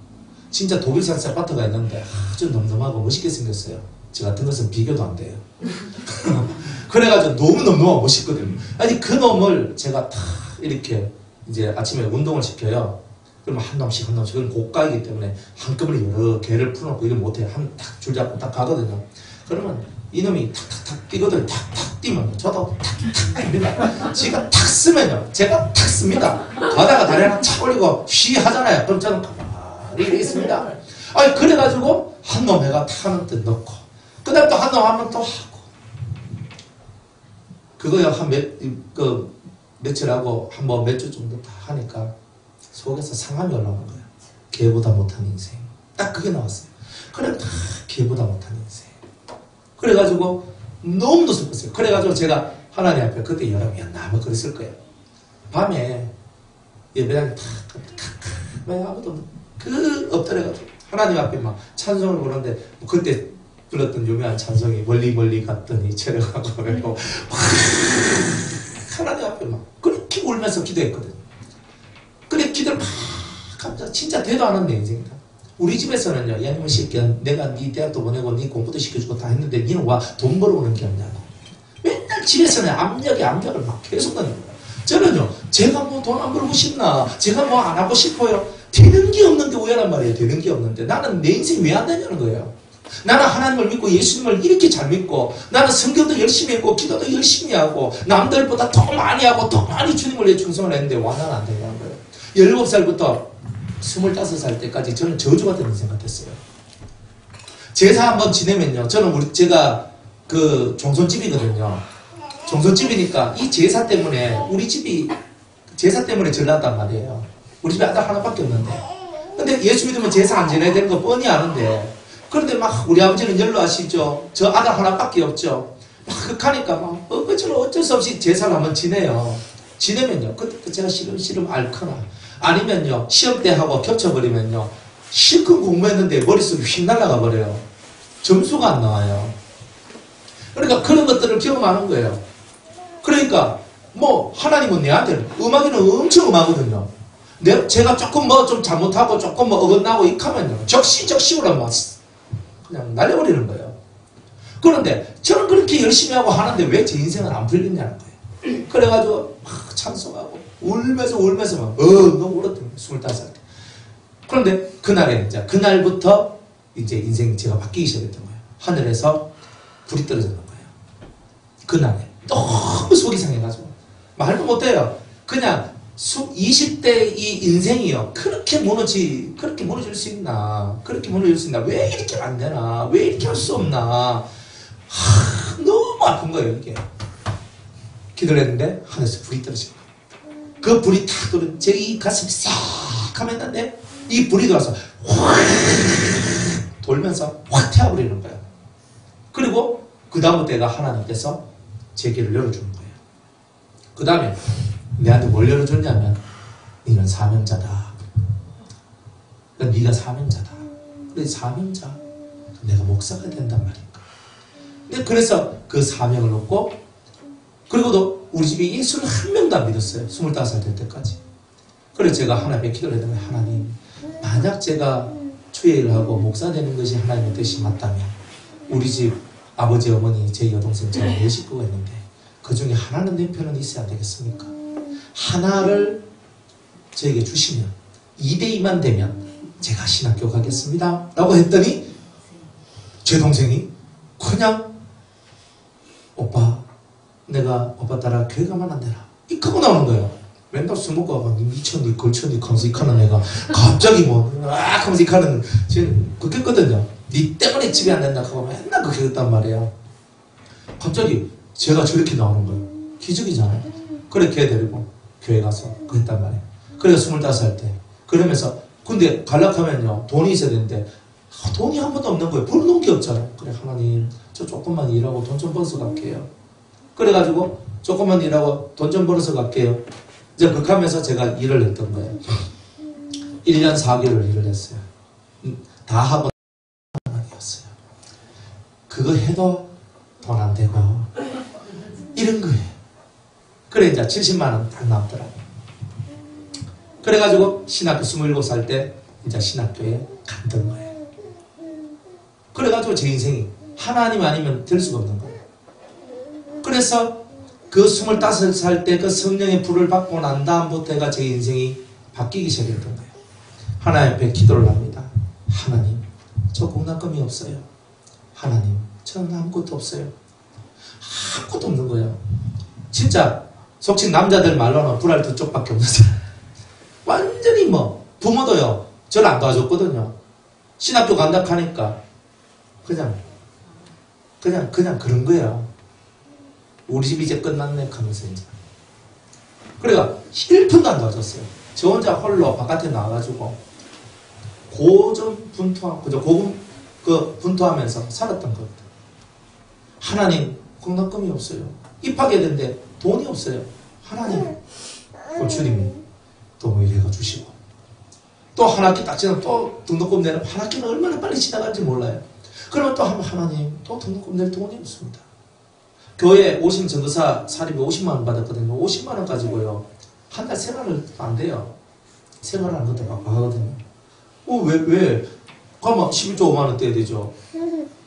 진짜 독일산 세파트가 있는데 아주 놈놈하고 멋있게 생겼어요. 저 같은 것은 비교도 안 돼요. 그래가지고 너무 놈놈하고 멋있거든요. 아니 그 놈을 제가 다 이렇게 이제 아침에 운동을 시켜요. 그러면 한 놈씩 그건 고가이기 때문에 한꺼번에 여러 개를 풀어놓고 이걸 못해요. 딱 줄 잡고 딱 가거든요. 그러면 이놈이 탁탁탁 뛰거든요. 탁탁 뛰면 저도 탁탁 뛰면 지가 탁 쓰면요 제가 탁 씁니다. 가다가 다리 하나 착 올리고 쉬 하잖아요. 그럼 저는 가만히 이렇게 있습니다. 그래가지고 한 놈 해가 탁 하는 듯 넣고 그 다음에 또 한 놈 하면 또 하고 그거요 며칠 하고 한번 몇 주 정도 다 하니까 속에서 상함이 올라오는 거예요. 걔보다 못한 인생. 딱 그게 나왔어요. 그래, 다 걔보다 못한 인생. 그래가지고 너무도 슬펐어요. 그래가지고 제가 하나님 앞에 그때 여러분이었나 아마 그랬을 거예요. 밤에 예배당에 왜 아무도 엎드려가지고 하나님 앞에 막 찬송을 부르는데 그때 불렀던 유명한 찬송이 멀리 멀리 갔더니 체력하고 그래고 하나님 앞에 막 그렇게 울면서 기도했거든요. 그래 기도를 막 하면서 진짜 대도 안 한내 인생이다. 우리 집에서는요, 야 이놈의 새끼야, 내가 네 대학도 보내고 네 공부도 시켜주고 다 했는데 니는 와 돈 벌어오는 게 없냐. 맨날 집에서는 압력을 막 계속 넣는 거야. 저는요, 제가 뭐 돈 안 벌고 싶나, 제가 뭐 안 하고 싶어요. 되는 게 없는데 우연한 말이에요. 되는 게 없는데 나는 내 인생이 왜 안 되냐는 거예요. 나는 하나님을 믿고 예수님을 이렇게 잘 믿고 나는 성경도 열심히 했고 기도도 열심히 하고 남들보다 더 많이 하고 더 많이 주님을 위해 충성을 했는데 와 나는 안 되냐는 거예요. 17살부터 25살 때까지 저는 저주 같은 인생 같았어요. 제사 한번 지내면요, 제가 그 종손집이거든요. 종손집이니까 이 제사 때문에 우리 집이 제사 때문에 전났단 말이에요. 우리 집에 아들 하나밖에 없는데. 근데 예수 믿으면 제사 안 지내야 되는 거 뻔히 아는데. 그런데 막 우리 아버지는 연로하시죠. 저 아들 하나밖에 없죠. 막 가니까 막 어쩔 수 없이 제사를 한번 지내요. 지내면요, 그때 제가 시름 앓거나 아니면요, 시험 때 하고 겹쳐버리면요, 실컷 공부했는데 머릿속이 휙 날아가 버려요. 점수가 안 나와요. 그러니까 그런 것들을 경험하는 거예요. 그러니까 뭐 하나님은 내한테는 음악에는 엄청 음하거든요. 제가 조금 뭐 좀 잘못하고 조금 뭐 어긋나고 이하면요, 적시적시로 막 그냥 날려버리는 거예요. 그런데 저는 그렇게 열심히 하고 하는데 왜 제 인생은 안 풀리냐는 거예요. 그래가지고 막 찬송하고 울면서 막 너무 울었던 거예요. 25살 때. 그런데 그날부터 이제 인생이 제가 바뀌기 시작했던 거예요. 하늘에서 불이 떨어졌는 거예요. 그날에 너무 속이 상해가지고 말도 못해요. 그냥 20대 이 인생이요, 그렇게 무너질 수 있나, 왜 이렇게 안 되나, 왜 이렇게 할 수 없나, 너무 아픈 거예요. 이게 기도를 했는데 하늘에서 불이 떨어진 거예요. 그 불이 탁 들어오면 제 이 가슴이 싹 하면 했는데 이 불이 들어와서 확 돌면서 확 태워버리는 거예요. 그리고 그 다음부터 하나님께서 제 길을 열어주는 거예요. 그 다음에 내한테 뭘 열어줬냐면, 너는 사명자다. 그러니까 네가 사명자다. 그래, 사명자. 내가 목사가 된단 말인가. 근데 그래서 그 사명을 얻고, 그리고도 우리 집에 예수를 한 명도 안 믿었어요. 25살 될 때까지. 그래서 제가 하나님께 기도를 했던 거예요. 하나님, 만약 제가 주일을 하고 목사 되는 것이 하나님의 뜻이 맞다면, 우리 집 아버지, 어머니, 제 여동생, 저는 4 식구가 있는데 그 중에 하나는 내 편은 있어야 되겠습니까? 하나를 저에게 주시면 2대2만 되면 제가 신학교 가겠습니다 라고 했더니 제 동생이 그냥 오빠, 내가 오빠 따라 교회 가면 안 되나? 이러고 나오는 거예요. 맨날 술 먹고 가고 미쳤니 걸쳤니 하면서 이카는 애가 갑자기 하면서 이카는 지금 그랬거든요. 니 때문에 집에 안 된다 하고 맨날 그렇게 했단 말이에요. 갑자기 제가 저렇게 나오는 거예요. 기적이잖아요. 그래 걔 데리고 교회 가서 그랬단 말이에요. 그래서 25살 때 그러면서 근데 갈락하면요, 돈이 있어야 되는데 돈이 한 번도 없는 거예요. 벌어놓은 게 없잖아요. 그래, 하나님 저 조금만 일하고 돈 좀 벌어서 갈게요. 그래가지고 조금만 일하고 돈 좀 벌어서 갈게요. 이제 그렇게 하면서 제가 일을 했던 거예요. 1년 4개월 일을 했어요. 다 하고 이었어요. 그거 해도 돈 안 되고 이런 거예요. 그래 이제 70만 원 딱 남더라고요. 그래가지고 신학교 27살 때 이제 신학교에 갔던 거예요. 그래가지고 제 인생이 하나님 아니면 될 수가 없는 거예요. 그래서 그 25살 때 그 성령의 불을 받고 난 다음부터가 제 인생이 바뀌기 시작했던 거예요. 하나님 앞에 기도를 합니다. 하나님, 저 공납금이 없어요. 하나님, 저는 아무것도 없어요. 아무것도 없는 거예요. 진짜 속칭 남자들 말로는 불알 2쪽밖에 없었어요. 완전히 부모도요, 저를 안 도와줬거든요. 신학교 간다 하니까 그냥 그런 거예요. 우리 집 이제 끝났네 하면서 이제 그래가 1분도 안 도와줬어요. 저 혼자 홀로 바깥에 나와가지고 분투하면서 살았던 겁니다. 하나님 공덕금이 없어요. 입학해야 되는데 돈이 없어요. 하나님, 주님이 또 이래가 주시고 또 한 학기 딱 지나면 또 등록금 내는 한 학기는 얼마나 빨리 지나갈지 몰라요. 그러면 또 한번 하나님 또 등록금 낼 돈이 없습니다. 교회 오신 전도사 사립에 50만 원 받았거든요. 50만 원 가지고요 한 달 생활을 안 돼요. 생활을 안 하다 하거든요. 왜? 그러면 11조 5만 원 떼야 되죠.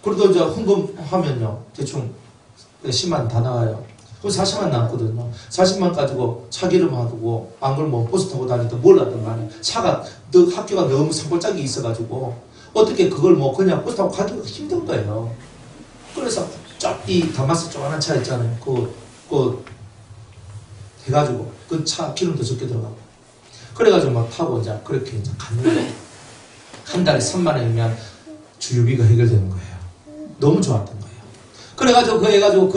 그래도 이제 헌금하면요 대충 10만 다 나와요. 그럼 40만 남거든요. 40만 가지고 차 기름 하고 안 그러면 버스 타고 다니든 뭘 하든 간에 차가 학교가 너무 산골짜기 있어가지고 어떻게 그걸 그냥 버스 타고 가기가 힘든 거예요. 그래서 이 다마스 조그만한 차 있잖아요. 그거 해가지고 그 차 기름도 적게 들어가고 그래가지고 막 타고 이제 그렇게 이제 갔는데 한 달에 3만 원이면 주유비가 해결되는 거예요. 너무 좋았던 거예요. 그래가지고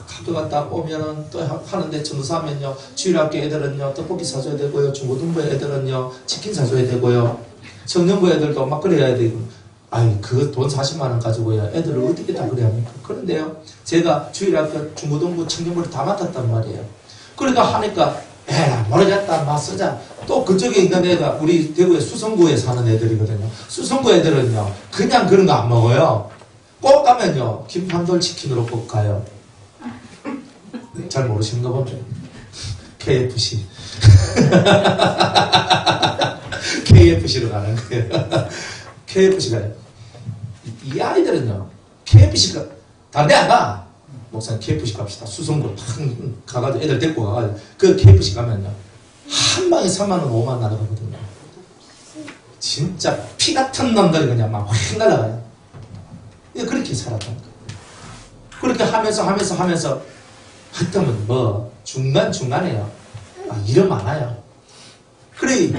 학교 갔다 오면은 또 하는데 전도사 하면요 주일학교 애들은요 떡볶이 사줘야 되고요 중고등부 애들은요 치킨 사줘야 되고요 청년부 애들도 막 그래야 되고 그 돈 40만 원 가지고요 애들을 어떻게 다 그래야 합니까? 그런데요 제가 주일학교 중고등부 청년부를 다 맡았단 말이에요. 그러니까 하니까 모르겠다 막 쓰자. 또 그쪽에 있는 애가 우리 대구의 수성구에 사는 애들이거든요. 수성구 애들은요 그냥 그런 거 안 먹어요. 꼭 가면요 김판돌 치킨으로 꼭 가요. 잘 모르시는 거 보면 KFC KFC로 가는 거예요. KFC가 이 아이들은요 KFC가 다른 데 안 가. 목사님 KFC 갑시다. 수성구 가가지고 애들 데리고 가가지고 그 KFC 가면요 한 방에 3만 원 5만 원 날아가거든요. 진짜 피 같은 놈들이 그냥 막 확 날아가요. 그렇게 살았던 거예요. 그렇게 하면서 하여튼 중간중간에요 일이 많아요. 그래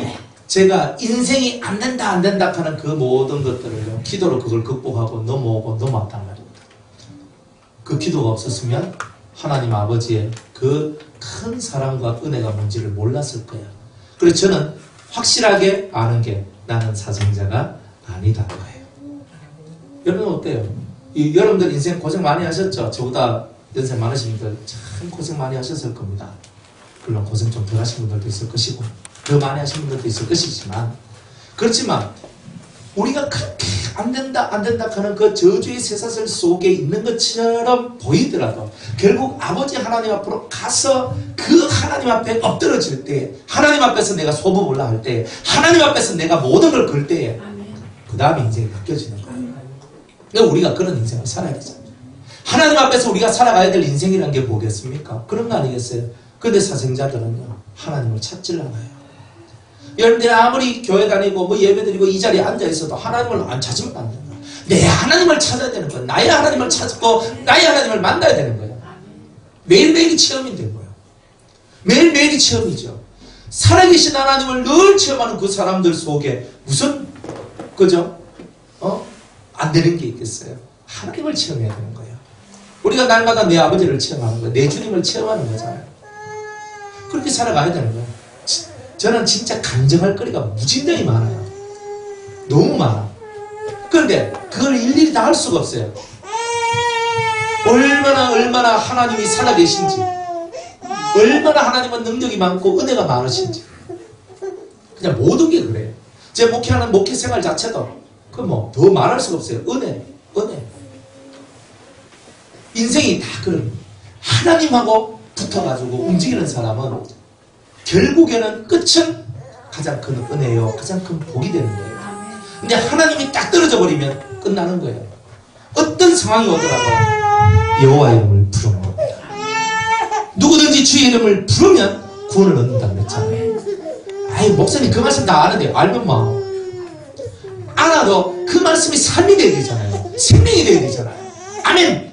제가 인생이 안 된다 하는 그 모든 것들을요 기도로 그걸 극복하고 넘어왔단 말입니다. 그 기도가 없었으면 하나님 아버지의 그 큰 사랑과 은혜가 뭔지를 몰랐을 거예요. 그래서 저는 확실하게 아는 게 나는 사생자가 아니다는 거예요. 여러분 어때요? 여러분들 인생 고생 많이 하셨죠? 저보다 연세 많으신 분들 참 고생 많이 하셨을 겁니다. 물론 고생 좀 덜 하신 분들도 있을 것이고 더 많이 하신 분들도 있을 것이지만 그렇지만 우리가 그렇게 안 된다 하는 그 저주의 쇠사슬 속에 있는 것처럼 보이더라도 결국 아버지 하나님 앞으로 가서 그 하나님 앞에 엎드러질 때 하나님 앞에서 내가 소부몰라 할 때 하나님 앞에서 내가 모든 걸 걸 때에 그 다음에 인생이 바뀌어지는 거예요. 그러니까 우리가 그런 인생을 살아야 되잖아요. 하나님 앞에서 우리가 살아가야 될 인생이라는 게 뭐겠습니까? 그런 거 아니겠어요? 근데 사생자들은요 하나님을 찾질 않아요. 여러분들이 아무리 교회 다니고 예배드리고 이 자리에 앉아있어도 하나님을 안 찾으면 안 되는 거예요. 내 하나님을 찾아야 되는 거예요. 나의 하나님을 찾고 나의 하나님을 만나야 되는 거예요. 매일매일이 체험이 된 거예요. 매일매일이 체험이죠. 살아계신 하나님을 늘 체험하는 그 사람들 속에 무슨 안 되는 게 있겠어요. 하나님을 체험해야 되는 거예요. 우리가 날마다 내 아버지를 체험하는 거예요. 내 주님을 체험하는 거잖아요. 그렇게 살아가야 되는 거예요. 저는 진짜 간증할 거리가 무진장이 많아요. 너무 많아. 그런데 그걸 일일이 다 할 수가 없어요. 얼마나 하나님이 살아계신지, 얼마나 하나님은 능력이 많고 은혜가 많으신지, 그냥 모든 게 그래요. 제 목회하는 목회 생활 자체도 더 말할 수가 없어요. 은혜. 인생이 다 그런 하나님하고 붙어가지고 움직이는 사람은 결국에는 끝은 가장 큰 은혜요, 가장 큰 복이 되는 거예요. 근데 하나님이 딱 떨어져 버리면 끝나는 거예요. 어떤 상황이 오더라도 여호와 이름을 부르는 겁니다. 누구든지 주의 이름을 부르면 구원을 얻는다고 그랬잖아요. 목사님 그 말씀 다 아는데 알면 알아도 그 말씀이 삶이 되어야 되잖아요. 생명이 되어야 되잖아요. 아멘.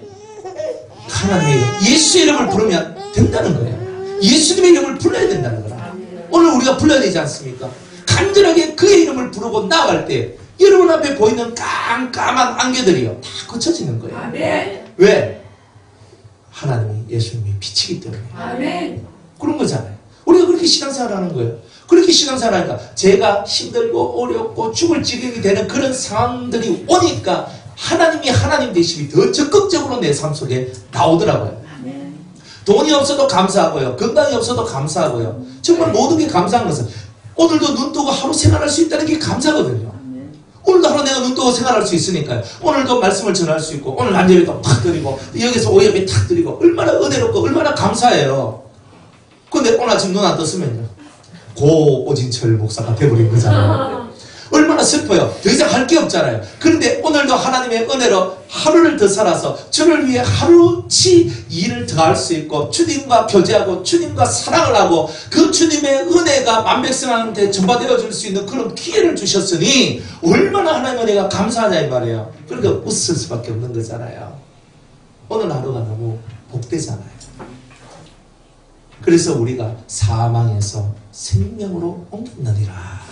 하나님의 이름, 예수의 이름을 부르면 된다는 거예요. 예수님의 이름을 불러야 된다는 거라. 오늘 우리가 불러야 되지 않습니까? 간절하게 그의 이름을 부르고 나아갈 때 여러분 앞에 보이는 깜깜한 안개들이요 다 거쳐지는 거예요. 아멘. 왜? 하나님이 예수님이 빛이기 때문에. 아멘. 그런 거잖아요. 우리가 그렇게 신앙생활을 하는 거예요. 그렇게 신앙생활을 하니까 제가 힘들고 어렵고 죽을 지경이 되는 그런 상황들이 오니까 하나님이 하나님 되심이 더 적극적으로 내 삶 속에 나오더라고요. 돈이 없어도 감사하고요. 건강이 없어도 감사하고요. 정말 모든 게 감사한 것은 오늘도 눈 뜨고 하루 생활할 수 있다는 게 감사거든요. 오늘도 하루 내가 눈 뜨고 생활할 수 있으니까요. 오늘도 말씀을 전할 수 있고 오늘 안예배도 탁 드리고 여기서 오예배 탁 드리고 얼마나 은혜롭고 얼마나 감사해요. 근데 오늘 아침 눈 안 떴으면요. 고오진철 목사가 돼버린 거잖아요. 얼마나 슬퍼요. 더 이상 할 게 없잖아요. 그런데 오늘도 하나님의 은혜로 하루를 더 살아서 주를 위해 하루치 일을 더 할 수 있고 주님과 교제하고 주님과 사랑을 하고 그 주님의 은혜가 만백성한테 전파되어 줄 수 있는 그런 기회를 주셨으니 얼마나 하나님의 은혜가 감사하냐 이 말이에요. 그러니까 웃을 수밖에 없는 거잖아요. 오늘 하루가 너무 복되잖아요. 그래서 우리가 사망에서 생명으로 옮겼느니라.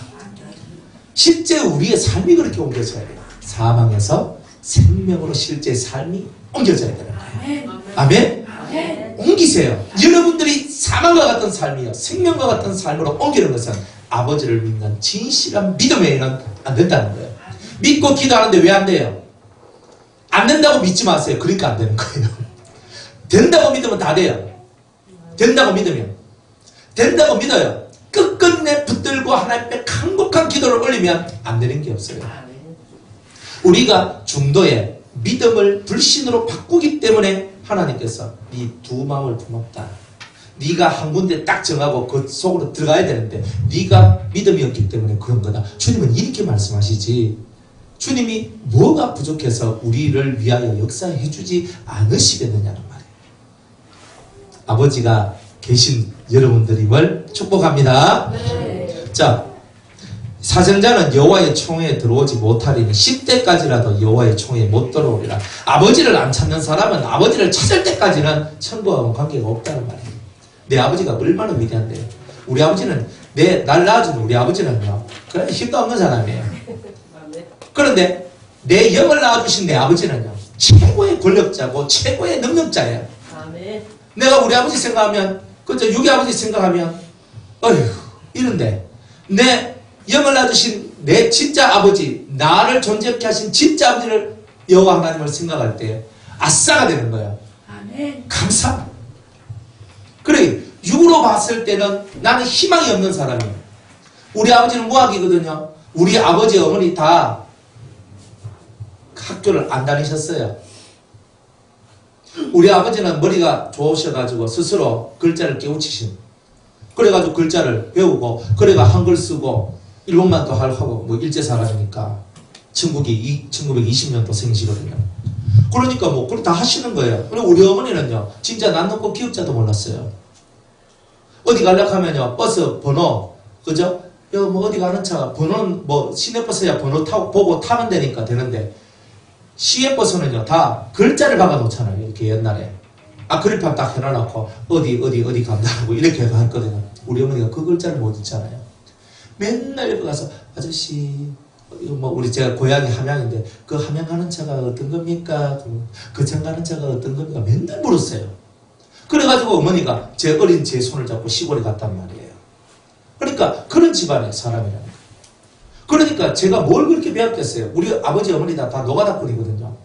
실제 우리의 삶이 그렇게 옮겨져야 돼요. 사망에서 생명으로 실제 삶이 옮겨져야 되는 거예요. 아멘? 옮기세요. 여러분들이 사망과 같은 삶이요 생명과 같은 삶으로 옮기는 것은 아버지를 믿는 진실한 믿음 외에는 안 된다는 거예요. 믿고 기도하는데 왜 안 돼요? 안 된다고 믿지 마세요. 그러니까 안 되는 거예요. 된다고 믿으면 다 돼요. 된다고 믿으면 된다고 믿어요. 끝끝내 붙들고 하나님께 강곡한 기도를 올리면 안 되는 게 없어요. 우리가 중도에 믿음을 불신으로 바꾸기 때문에 하나님께서 네 두 마음을 품었다. 네가 한 군데 딱 정하고 그 속으로 들어가야 되는데 네가 믿음이 없기 때문에 그런 거다. 주님은 이렇게 말씀하시지. 주님이 뭐가 부족해서 우리를 위하여 역사해 주지 않으시겠느냐는 말이에요. 아버지가 계신 여러분들임을 축복합니다. 네. 자, 사정자는 여호와의 총회에 들어오지 못하리니 10대까지라도 여호와의 총회에 못 들어오리라. 아버지를 안 찾는 사람은 아버지를 찾을 때까지는 천국하고는 관계가 없다는 말이에요. 내 아버지가 얼마나 위대한데요. 우리 아버지는 날 낳아준 우리 아버지는요, 그래 힘도 없는 사람이에요. 그런데 내 영을 낳아주신 내 아버지는요, 최고의 권력자고 최고의 능력자예요. 내가 우리 아버지 생각하면, 그죠? 유기 아버지 생각하면, 어휴, 이런데, 내 영을 낳아주신 내 진짜 아버지, 나를 존재케 하신 진짜 아버지를 여호와 하나님을 생각할 때, 아싸가 되는 거예요. 아멘. 감사. 그래, 육으로 봤을 때는 나는 희망이 없는 사람이에요. 우리 아버지는 무학이거든요. 우리 아버지, 어머니 다 학교를 안 다니셨어요. 우리 아버지는 머리가 좋으셔가지고 스스로 글자를 깨우치신. 그래가지고 글자를 배우고, 그래가 한글 쓰고, 일본말도 하고, 뭐 일제 사람이니까. 천국이 1920년도 생시거든요. 그러니까 뭐, 그걸 다 하시는 거예요. 그리고 우리 어머니는요, 진짜 난 놓고 기억자도 몰랐어요. 어디 가려고 하면요, 버스 번호, 그죠? 뭐 어디 가는 차, 번호는 뭐, 시내버스야 번호 타고, 보고 타면 되니까 되는데, 시외버스는요, 다 글자를 박아 놓잖아요. 이렇게 옛날에. 아크릴판 딱 해놔놓고, 어디 간다고 이렇게 했거든요. 우리 어머니가 그 글자를 못 읽잖아요. 맨날 여기 가서, 아저씨, 뭐, 제가 고향이 함양인데, 그 함양 가는 차가 어떤 겁니까? 그 장 가는 차가 어떤 겁니까? 맨날 물었어요. 그래가지고 어머니가 제 어린 제 손을 잡고 시골에 갔단 말이에요. 그러니까 그런 집안의 사람이라는 거예요. 그러니까 제가 뭘 그렇게 배웠겠어요. 우리 아버지 어머니 다 노가다꾼이거든요.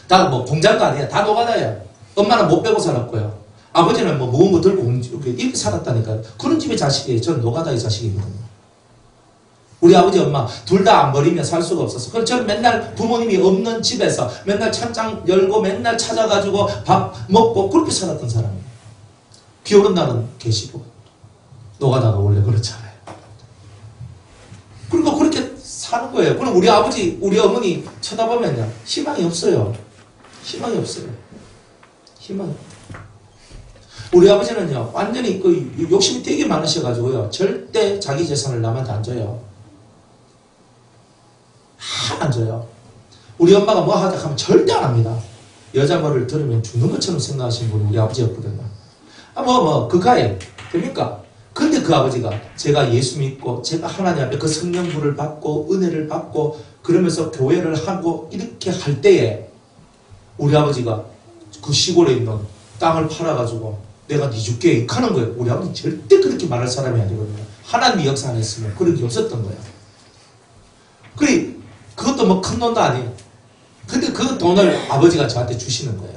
다 뭐 공장도 아니에요. 다 노가다예요. 엄마는 못 빼고 살았고요. 아버지는 뭐 무거운 거 들고 이렇게 살았다니까요. 그런 집의 자식이에요. 저는 노가다의 자식이거든요. 우리 아버지 엄마 둘 다 안 버리면 살 수가 없었어. 그래서 저는 맨날 부모님이 없는 집에서 맨날 찬장 열고 맨날 찾아가지고 밥 먹고 그렇게 살았던 사람이에요. 비 오는 날은 계시고 노가다가 원래 그렇잖아요. 그러니까 그렇게 사는 거예요. 그럼 우리 아버지, 우리 어머니 쳐다보면요, 희망이 없어요. 희망이 없어요. 희망이. 우리 아버지는요, 완전히 그 욕심이 되게 많으셔가지고요, 절대 자기 재산을 남한테 안 줘요. 안 줘요. 우리 엄마가 뭐 하자 하면 절대 안 합니다. 여자 말을 들으면 죽는 것처럼 생각하시는 분이 우리 아버지였거든요. 그가에 됩니까? 근데 그 아버지가 제가 예수 믿고 제가 하나님 앞에 그 성령불을 받고 은혜를 받고 그러면서 교회를 하고 이렇게 할 때에 우리 아버지가 그 시골에 있는 땅을 팔아가지고 내가 네 줄게 하는 거예요. 우리 아버지 절대 그렇게 말할 사람이 아니거든요. 하나님이 역사 안 했으면 그런 게 없었던 거예요. 그래, 그것도 뭐 큰 돈도 아니에요. 근데 그 돈을 아버지가 저한테 주시는 거예요.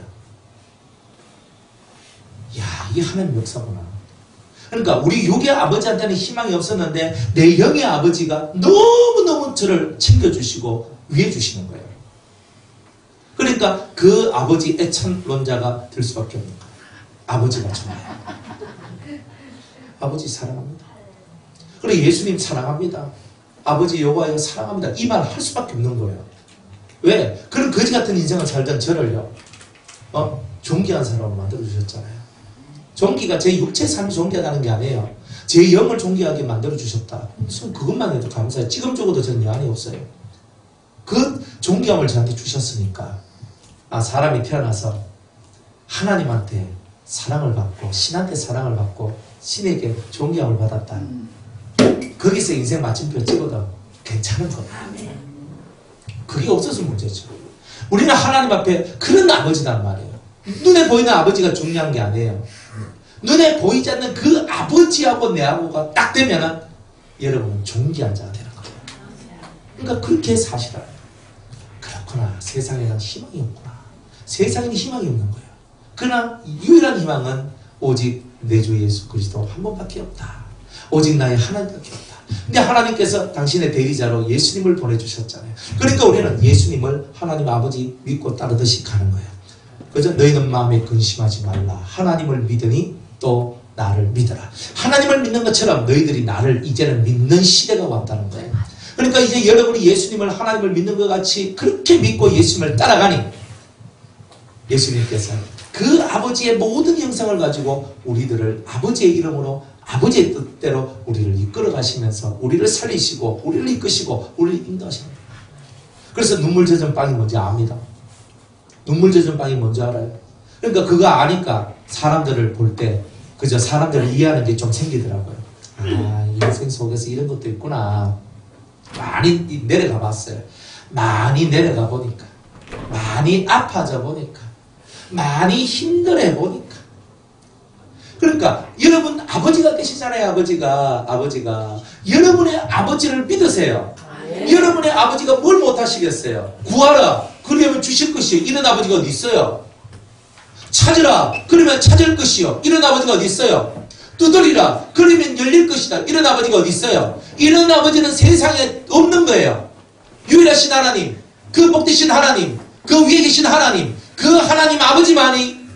야, 이게 하나님 역사구나. 그러니까 우리 육의 아버지한테는 희망이 없었는데 내 영의 아버지가 너무너무 저를 챙겨주시고 위해주시는 거예요. 그러니까 그 아버지 애찬론자가 될 수밖에 없는 거예요. 아버지가 정말 아버지 사랑합니다. 그리고 예수님 사랑합니다. 아버지 여호와여 사랑합니다. 이 말 할 수밖에 없는 거예요. 왜? 그런 거지 같은 인생을 살던 저를요, 존귀한 사람으로 만들어주셨잖아요. 존귀가 제 육체 삶이 존귀하다는 게 아니에요. 제 영을 존귀하게 만들어주셨다. 그것만 해도 감사해요. 지금 적어도 저는 여한이 없어요. 그 존귀함을 저한테 주셨으니까, 사람이 태어나서 하나님한테 사랑을 받고 신한테 사랑을 받고 신에게 존귀함을 받았다. 거기서 인생 마침표 찍어도 괜찮은 거예요. 그게 없어서 문제죠. 우리는 하나님 앞에 그런 아버지란 말이에요. 눈에 보이는 아버지가 중요한 게 아니에요. 눈에 보이지 않는 그 아버지하고 내하고가 딱 되면은 여러분은 존귀한 자가 되는 거예요. 그러니까 그렇게 사시라. 그렇구나. 세상에는 희망이 없구나. 세상에는 희망이 없는 거예요. 그러나 유일한 희망은 오직 내 주 예수 그리스도 한 번밖에 없다. 오직 나의 하나님밖에 없다. 근데 하나님께서 당신의 대리자로 예수님을 보내주셨잖아요. 그러니까 우리는 예수님을 하나님 아버지 믿고 따르듯이 가는 거예요. 그죠? 너희는 마음에 근심하지 말라. 하나님을 믿으니 또 나를 믿어라. 하나님을 믿는 것처럼 너희들이 나를 이제는 믿는 시대가 왔다는 거예요. 그러니까 이제 여러분이 예수님을 하나님을 믿는 것 같이 그렇게 믿고 예수님을 따라가니 예수님께서 그 아버지의 모든 형상을 가지고 우리들을 아버지의 이름으로 아버지의 뜻대로 우리를 이끌어 가시면서 우리를 살리시고 우리를 이끄시고 우리를 인도하시는 거예요. 그래서 눈물 젖은 빵이 뭔지 압니다. 눈물 젖은 빵이 뭔지 알아요. 그러니까 그거 아니까 사람들을 볼 때 그저 사람들을 이해하는 게 좀 생기더라고요. 인생 속에서 이런 것도 있구나. 많이 내려가 봤어요. 많이 내려가 보니까, 많이 아파져 보니까, 많이 힘들어 보니까. 그러니까 여러분 아버지가 계시잖아요. 아버지가 여러분의 아버지를 믿으세요. 여러분의 아버지가 뭘 못하시겠어요? 구하라 그러면 주실 것이요. 이런 아버지가 어디 있어요? 찾으라 그러면 찾을 것이요. 이런 아버지가 어디 있어요? 두드리라 그러면 열릴 것이다. 이런 아버지가 어디 있어요? 이런 아버지는 세상에 없는 거예요. 유일하신 하나님, 그 복되신 하나님, 그 위에 계신 하나님, 그 하나님 아버지만이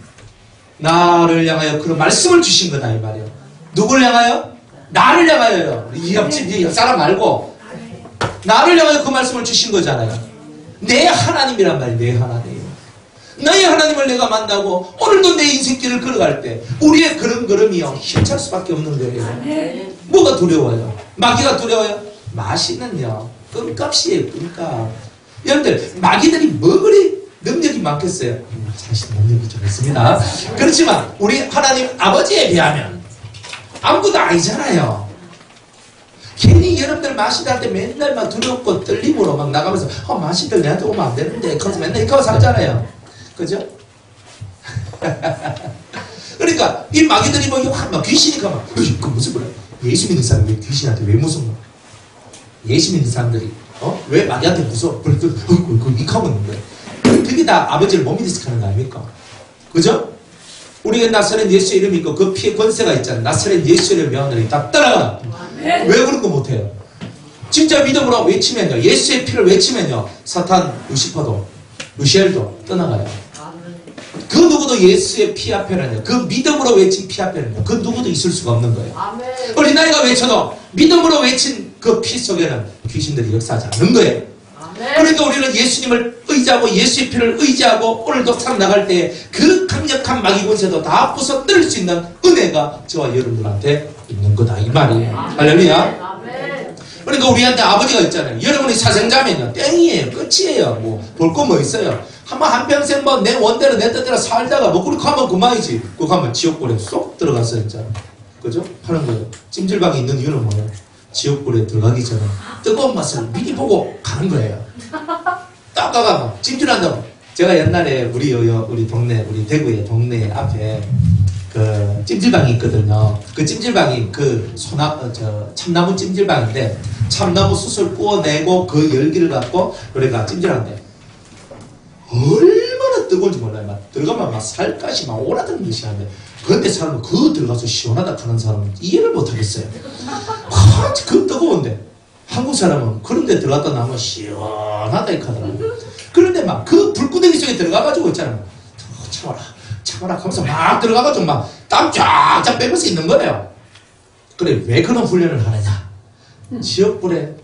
나를 향하여 그런 말씀을 주신 거다 이 말이에요. 누구를 향하여? 나를 향하여요. 이 옆집 사람 말고 나를 향하여 그 말씀을 주신 거잖아요. 내 하나님이란 말이에요. 내 하나님. 나의 하나님을 내가 만나고 오늘도 내 인생길을 걸어갈 때 우리의 걸음걸음이요 힘찰 수밖에 없는 거예요. 뭐가 두려워요? 마귀가 두려워요? 마시는요 끔값이에요. 끔값. 여러분들 마귀들이 뭐 그리 능력이 많겠어요? 사실 능력이 좀 있습니다. 그렇지만 우리 하나님 아버지에 비하면 아무것도 아니잖아요. 괜히 여러분들 마시다 할 때 맨날 막 두렵고 떨림으로 막 나가면서 마시들 내한테 오면 안 되는데 그래서 맨날 이렇게 하고 살잖아요. 그죠? 그러니까 이 마귀들이 막 귀신이니까 막 그 무슨 거야? 예수 믿는 사람이 왜 귀신한테 왜 무서운 거야? 예수 믿는 사람들이 왜 마귀한테 무서워? 그 이카고 있는 거야. 그게 다 아버지를 못 믿어서 하는 거 아닙니까? 그죠? 우리가 나사렛 예수의 이름이 있고 그 피의 권세가 있잖아요. 나사렛 예수의 이름을 명하는 다 따라가. 왜 그런 거 못해요? 진짜 믿음으로 외치면요, 예수의 피를 외치면요, 사탄 루시퍼도 루시엘도 떠나가요. 그 누구도 예수의 피 앞에는요, 그 믿음으로 외친 피 앞에는요, 그 누구도 있을 수가 없는 거예요. 어린아이가 외쳐도 믿음으로 외친 그 피 속에는 귀신들이 역사하지 않는 거예요. 그러니까 우리는 예수님을 의지하고 예수의 피를 의지하고 오늘도 살아나갈 때 그 강력한 마귀 권세도 다 부숴뜨릴 수 있는 은혜가 저와 여러분들한테 있는 거다 이 말이에요. 할렐루야. 그러니까 우리한테 아버지가 있잖아요. 여러분이 사생자면요 땡이에요. 끝이에요. 뭐 볼 거 뭐 있어요. 한평생 뭐 내 원대로 내 뜻대로 살다가 뭐 그렇게 하면 그만이지. 그거 하면 지옥불에 쏙 들어갔어 진짜. 그죠? 하는 거예요. 찜질방에 있는 이유는 뭐예요? 지옥불에 들어가기 전에 뜨거운 맛을 미리 보고 가는 거예요. 딱 가가 찜질한다고. 제가 옛날에 우리 동네 우리 대구의 동네 앞에 그 찜질방이 있거든요. 그 찜질방이 그 참나무 찜질방인데 참나무 숯을 구워내고 그 열기를 갖고 우리가 찜질하는데 얼마나 뜨거운지 몰라요. 막 들어가면 막 살갗이 막 오라드는 듯이 하는데 그런데 사람은 그 들어가서 시원하다 하는 사람은 이해를 못 하겠어요. 그 뜨거운데 한국 사람은 그런데 들어갔다 나면 시원하다 이렇게 하더라고요. 그런데 막 그 불구덩이 속에 들어가가지고 있잖아요. 참아라 하면서 막 들어가가지고 막 땀 쫙쫙 빼면서 있는 거예요. 그래 왜 그런 훈련을 하느냐. 지역불에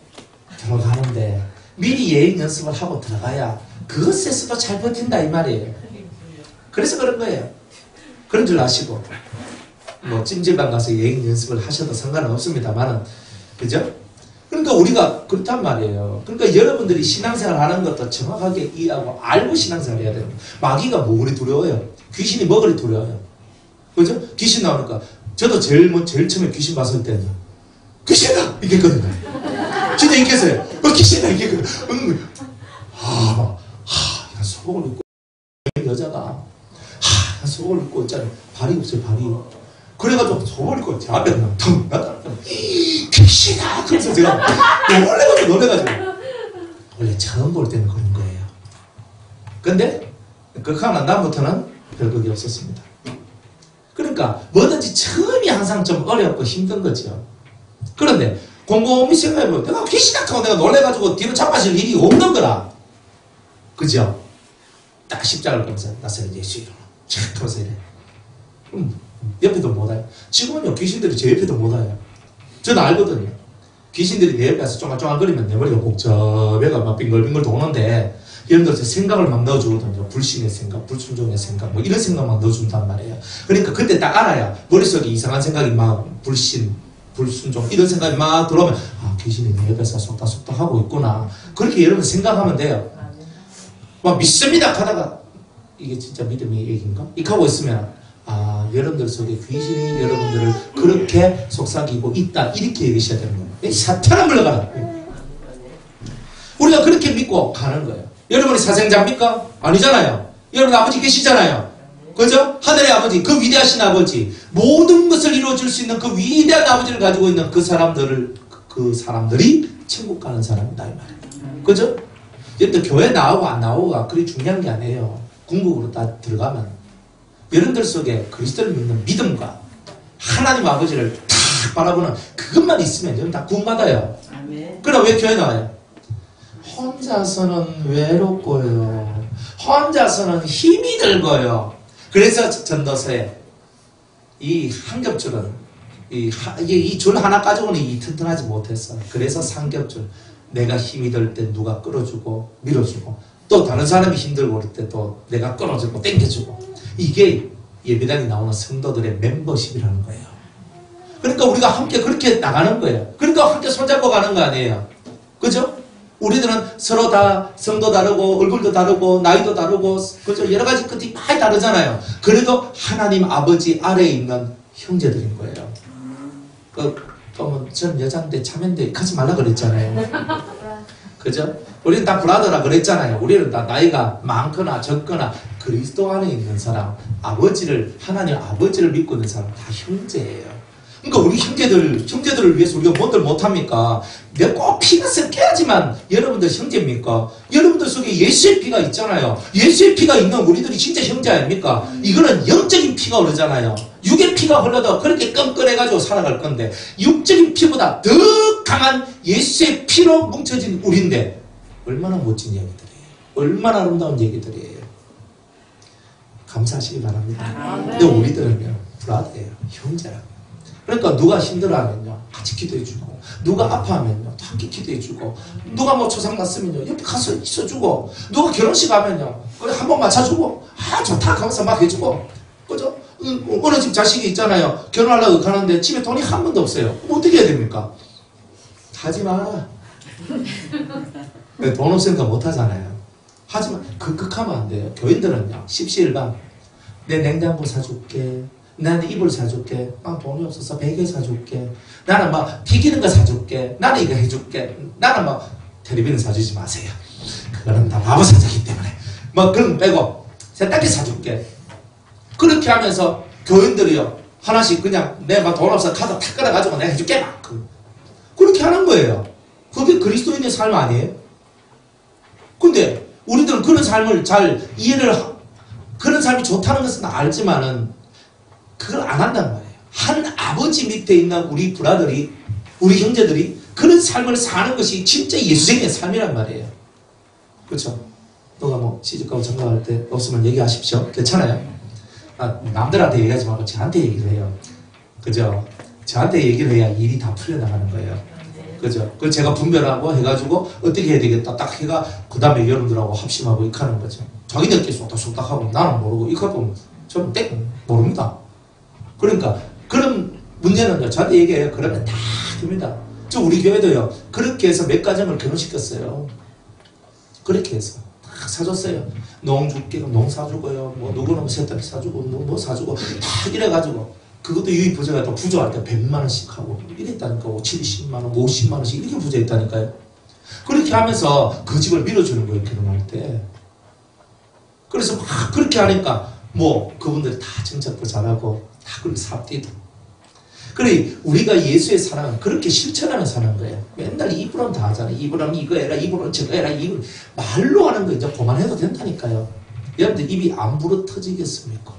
들어가는데 미리 예행 연습을 하고 들어가야 그것에서도 잘 버틴다 이 말이에요. 그래서 그런 거예요. 그런 줄 아시고 뭐 찜질방 가서 예행 연습을 하셔도 상관은 없습니다만은 그죠? 그러니까 우리가 그렇단 말이에요. 그러니까 여러분들이 신앙생활 하는 것도 정확하게 이해하고 알고 신앙생활 해야 돼요. 마귀가 뭐그리 두려워요? 귀신이 뭐그리 두려워요? 그죠? 귀신 나오니까 저도 제일 처음에 귀신 봤을 때는 귀신이다! 이렇게 했거든요. 진짜 이렇게 했어요. 귀신이다! 이렇게 했거든요. 이런 속옷을 입고 여자가 속옷을 입고 있잖아요. 발이 없어요. 발이. 그래가지고 속옷을 입고 제 앞에 그냥 腾나타나 귀신아! 그래서 제가 놀래가지고 원래 처음 볼 때는 그런 거예요. 근데 극하고 난 다음부터는 별 그게 없었습니다. 그러니까 뭐든지 처음이 항상 좀 어렵고 힘든 거죠. 그런데 곰곰이 생각해보면 내가 귀신아 하고 내가 놀래가지고 뒤로 잡아질 일이 없는 거라. 그죠? 딱 십자가를 보면서 나서는 예수 이름으로 착 하면서 이래. 옆에도 못 와요. 지금은요 귀신들이 제 옆에도 못 와요. 저는 알거든요. 귀신들이 내 옆에서 쫑알쫑알거리면 내 머리가 복잡해가 막 빙글빙글 도는데 여러분들 생각을 막 넣어주거든요. 불신의 생각, 불순종의 생각 뭐 이런 생각 막 넣어준단 말이에요. 그러니까 그때 딱 알아야 머릿속에 이상한 생각이 막 불신, 불순종 이런 생각이 막 들어오면 귀신이 내 옆에서 속닥속닥 하고 있구나. 그렇게 여러분 생각하면 돼요. 막 믿습니다 하다가 이게 진짜 믿음의 얘기인가? 이렇게 하고 있으면 여러분들 속에 귀신이 여러분들을 그렇게 속삭이고 있다 이렇게 얘기하셔야 되는 거예요. 사탄아 물러가라. 우리가 그렇게 믿고 가는 거예요. 여러분이 사생자입니까? 아니잖아요. 여러분 아버지 계시잖아요. 그죠? 하늘의 아버지, 그 위대하신 아버지, 모든 것을 이루어줄 수 있는 그 위대한 아버지를 가지고 있는 그 사람들이 천국 가는 사람이다 이 말이에요. 그죠? 여러분들 교회 나오고 안 나오고가 그리 중요한 게 아니에요. 궁극으로 다 들어가면 여러분들 속에 그리스도를 믿는 믿음과 하나님 아버지를 탁 바라보는 그것만 있으면 여러분 다 구원받아요. 그러나 왜 교회 나와요? 혼자서는 외롭고요. 혼자서는 힘이 들고요. 그래서 전도서에 이 한 겹줄은 이 줄 하나 가지고는 이 튼튼하지 못했어. 그래서 삼겹줄. 내가 힘이 들 때 누가 끌어주고 밀어주고 또 다른 사람이 힘들고 그럴 때 또 내가 끌어주고 땡겨주고 이게 예배당에 나오는 성도들의 멤버십이라는 거예요. 그러니까 우리가 함께 그렇게 나가는 거예요. 그러니까 함께 손잡고 가는 거 아니에요. 그죠? 우리들은 서로 다 성도 다르고 얼굴도 다르고 나이도 다르고 그죠? 여러 가지 끝이 많이 다르잖아요. 그래도 하나님 아버지 아래에 있는 형제들인 거예요. 전 여자인데 자매인데 가지 말라 그랬잖아요. 그죠? 우리는 다 브라더라 그랬잖아요. 우리는 다 나이가 많거나 적거나 그리스도 안에 있는 사람, 하나님 아버지를 믿고 있는 사람 다 형제예요. 그러니까 우리 형제들을 위해서 우리가 뭔들 못합니까? 꼭 피가 섞여야지만 여러분들 형제입니까? 여러분들 속에 예수의 피가 있잖아요. 예수의 피가 있는 우리들이 진짜 형제 아닙니까? 이거는 영적인 피가 흐르잖아요. 육의 피가 흘러도 그렇게 끈끈해가지고 살아갈 건데 육적인 피보다 더 강한 예수의 피로 뭉쳐진 우리인데 얼마나 멋진 얘기들이에요. 얼마나 아름다운 얘기들이에요. 감사하시기 바랍니다. 근데 우리들은요 브라더예요. 형제라고. 그러니까 누가 힘들어하면요 같이 기도해주고 누가 아파하면요 또 함께 기도해주고 누가 뭐 초상 났으면요 옆에 가서 있어주고 누가 결혼식 하면요 그래 한번 맞춰주고 좋다 하면서 막 해주고 그죠? 어느 집 자식이 있잖아요. 결혼하려고 가는데 집에 돈이 한 번도 없어요. 그럼 어떻게 해야 됩니까? 하지 마라. 돈 없으니까 못하잖아요. 하지만 극극하면 안 돼요. 교인들은요 십시일반 내 냉장고 사줄게, 나는 이불 사줄게, 돈이 없어서 베개 사줄게, 나는 막 튀기는 거 사줄게, 나는 이거 해줄게, 나는 막 텔레비전 사주지 마세요. 그거는 다 바보 사자기 때문에 막 그런 거 빼고 세탁기 사줄게. 그렇게 하면서 교인들이요. 하나씩 그냥 내가 돈 없어 카드 탁 깔아가지고 내가 해줄게 막. 그렇게 하는 거예요. 그게 그리스도인의 삶 아니에요? 근데 우리들은 그런 삶을 잘 그런 삶이 좋다는 것은 알지만은 그걸 안 한단 말이에요. 한 아버지 밑에 있는 우리 브라들이, 우리 형제들이 그런 삶을 사는 것이 진짜 예수쟁이의 삶이란 말이에요. 그렇죠? 너가 뭐 시집가고 장가갈 때 없으면 얘기하십시오. 괜찮아요? 남들한테 얘기하지 말고 저한테 얘기를 해요. 그죠? 저한테 얘기를 해야 일이 다 풀려나가는 거예요. 그죠? 그걸 제가 분별하고 해가지고 어떻게 해야 되겠다 딱 해가 그 다음에 여러분들하고 합심하고 이렇게 하는 거죠. 자기들끼리 쏙닥쏙닥 하고 나는 모르고 이거 보면 저는 모릅니다. 그러니까 그런 문제는요. 저한테 얘기해요. 그러면 다 됩니다. 저 우리 교회도요. 그렇게 해서 몇 가정을 결혼시켰어요. 그렇게 해서 다 사줬어요. 농 줄게 농 사주고요. 뭐 누구는 뭐 세탁기 사주고 뭐 사주고 다 이래가지고 그것도 유입부자가 또 부조할 때 100만 원씩 하고 이랬다니까. 70만 원, 50만 원씩 이렇게 부자했다니까요. 그렇게 하면서 그 집을 밀어주는 거예요. 결혼할 때. 그래서 막 그렇게 하니까 뭐 그분들이 다 정착도 잘하고 다 그렇게 삽디도. 그래 우리가 예수의 사랑은 그렇게 실천하며 사는 거예요. 맨날 입으로는 다 하잖아요. 입으로는 이거 해라, 입으로는 저거 해라, 입을 말로 하는 거 이제 그만해도 된다니까요. 여러분들 입이 안 불어 터지겠습니까?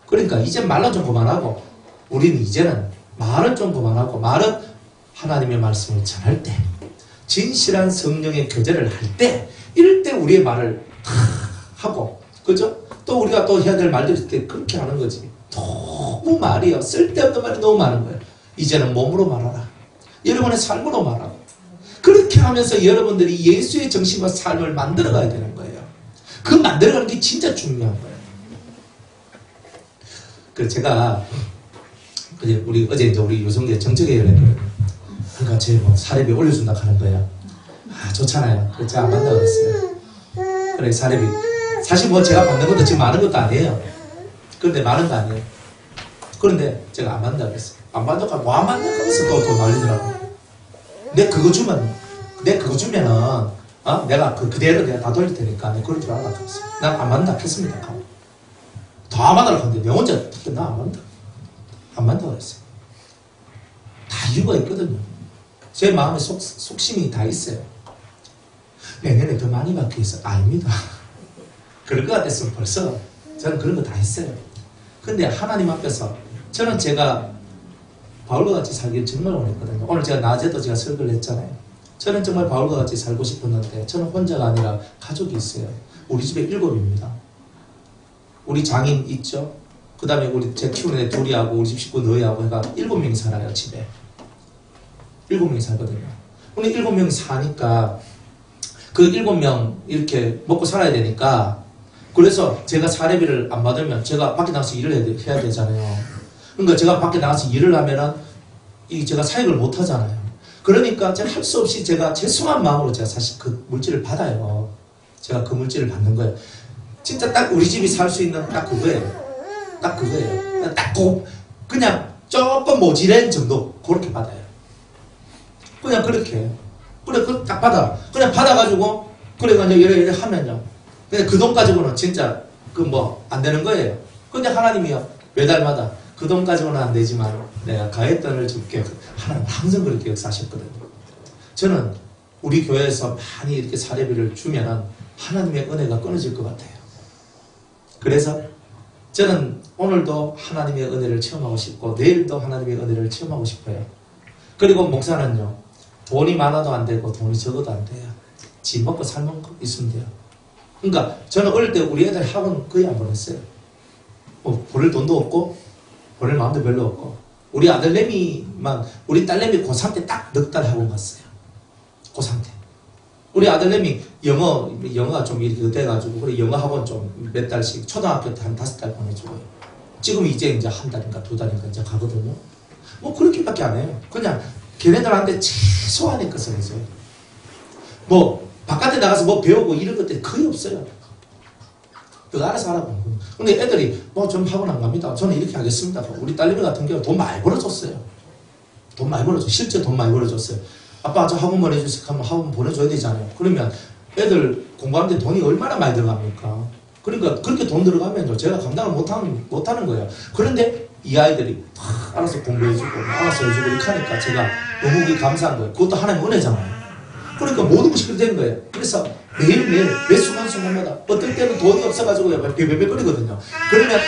그러니까 이제 말은 좀 그만하고 우리는 이제는 말은 좀 그만하고 말은 하나님의 말씀을 전할 때 진실한 성령의 교제를 할 때 이럴 때 우리의 말을 하고 그죠? 또 우리가 또 해야 될 말들 있을 때 그렇게 하는 거지. 너무 말이요. 쓸데없는 말이 너무 많은 거예요. 이제는 몸으로 말하라. 여러분의 삶으로 말하고 그렇게 하면서 여러분들이 예수의 정신과 삶을 만들어가야 되는 거예요. 그 만들어가는 게 진짜 중요한 거예요. 그 제가 우리 어제 이제 우리 유성계 정책회의를 했거든요. 그러니까 제 뭐 사례비 올려준다 하는 거예요. 좋잖아요. 그래서 제가 안 받는다고 그랬어요. 그래 사례비 사실 뭐 제가 받는 것도 지금 많은 것도 아니에요. 그런데 많은 거 아니에요. 그런데 제가 안 받는다고 그랬어요. 안 받는다고 뭐 안 받는다고 해서 또 돈 날리더라고요. 내 그거 주면은 내가 그대로 내가 다 돌릴 테니까 내 그럴 줄 알았다고 했어요. 난 안 받는다 했습니다. 다 받으라고 하는데 내 혼자 나 안 받는다. 안 받는다고 그랬어요. 다 이유가 있거든요. 제 마음에 속심이 다 있어요. 내년에 더 많이 받기 위해서 아닙니다. 그럴 것 같았으면 벌써 저는 그런 거 다 했어요. 근데 하나님 앞에서 저는 제가 바울과 같이 살기를 정말 원했거든요. 오늘 제가 낮에도 제가 설교를 했잖아요. 저는 정말 바울과 같이 살고 싶었는데 저는 혼자가 아니라 가족이 있어요. 우리 집에 7입니다. 우리 장인 있죠? 그 다음에 제 키우는 애 둘이 하고 우리 집 식구 너희하고 해가 7명이 살아요. 집에 7명이 살거든요. 근데 7명이 사니까 그 7명 이렇게 먹고 살아야 되니까 그래서 제가 사례비를 안 받으면 제가 밖에 나가서 일을 해야 되잖아요. 그러니까 제가 밖에 나가서 일을 하면은 제가 사역을 못 하잖아요. 그러니까 제가 할 수 없이 제가 죄송한 마음으로 제가 사실 그 물질을 받아요. 제가 그 물질을 받는 거예요. 진짜 딱 우리 집이 살 수 있는 딱 그거예요. 딱 그거예요. 그냥 조금 모질한 정도 그렇게 받아요. 그냥 그렇게 해요. 그래 딱 받아. 그냥 받아가지고 그래가 이제 이래 하면요. 근데 그 돈 가지고는 진짜 안 되는 거예요. 근데 하나님이요. 매달마다 그 돈 가지고는 안 되지만 내가 가했돈을 줄게. 하나님 항상 그렇게 역사하셨거든요. 저는 우리 교회에서 많이 이렇게 사례비를 주면은 하나님의 은혜가 끊어질 것 같아요. 그래서 저는 오늘도 하나님의 은혜를 체험하고 싶고 내일도 하나님의 은혜를 체험하고 싶어요. 그리고 목사는요. 돈이 많아도 안 되고 돈이 적어도 안 돼요. 집 먹고 살면 있으면 돼요. 그러니까 저는 어릴 때 우리 애들 학원 거의 안 보냈어요. 보낼 돈도 없고 보낼 마음도 별로 없고 우리 아들내미만 우리 딸내미 고3 때 딱 넉 달 학원 갔어요. 고3 때. 우리 아들내미 영어가 좀 이렇게 돼가지고 그래 영어 학원 좀 몇 달씩 초등학교 때 한 5달 보내주고요. 지금 이제 한 달인가 2달인가 이제 가거든요. 뭐 그렇게밖에 안 해요. 그냥 걔네들한테 최소한의 것을 해줘요. 바깥에 나가서 배우고 이런 것들이 거의 없어요. 그거 알아서 하라고. 근데 애들이 전 학원 안 갑니다. 저는 이렇게 하겠습니다. 우리 딸내미 같은 경우 돈 많이 벌어줬어요. 돈 많이 벌어줬어요. 실제 돈 많이 벌어줬어요. 아빠 저 학원 보내주세요 하면 학원 보내줘야 되잖아요. 그러면 애들 공부하는데 돈이 얼마나 많이 들어갑니까? 그러니까 그렇게 돈 들어가면요 제가 감당을 못하는 거예요. 그런데 이 아이들이 다 알아서 공부해주고 알아서 해주고 이렇게 하니까 제가 너무 감사한 거예요. 그것도 하나님 은혜잖아요. 그러니까 모든 것이 그렇게 된 거예요. 그래서 매일매일 매 순간순간마다 어떨 때는 돈이 없어가지고 베베베거리거든요. 그러면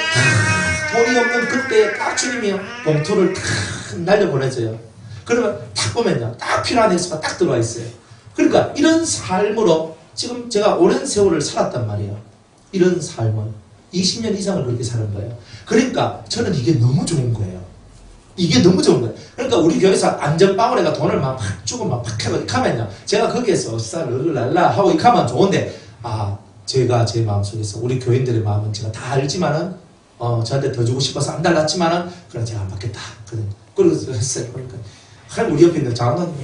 돈이 없는 그때 딱 주님이 봉투를 탁 날려보내줘요. 그러면 딱 보면요 딱 필요한 액수가 딱 들어와 있어요. 그러니까 이런 삶으로 지금 제가 오랜 세월을 살았단 말이에요. 이런 삶은 20년 이상을 그렇게 사는 거예요. 그러니까 저는 이게 너무 좋은 거예요. 이게 너무 좋은 거예요. 그러니까 우리 교회에서 안전방울에가 돈을 막 주고 막 하고 하면요 제가 거기에서 랄라 하고 이렇게 하면 좋은데 제가 제 마음속에서 우리 교인들의 마음은 제가 다 알지만은 저한테 더 주고 싶어서 안 달랐지만은 그래 제가 안 받겠다. 그래서 했어요. 그러니까 하나님 우리 옆에 있는 장로님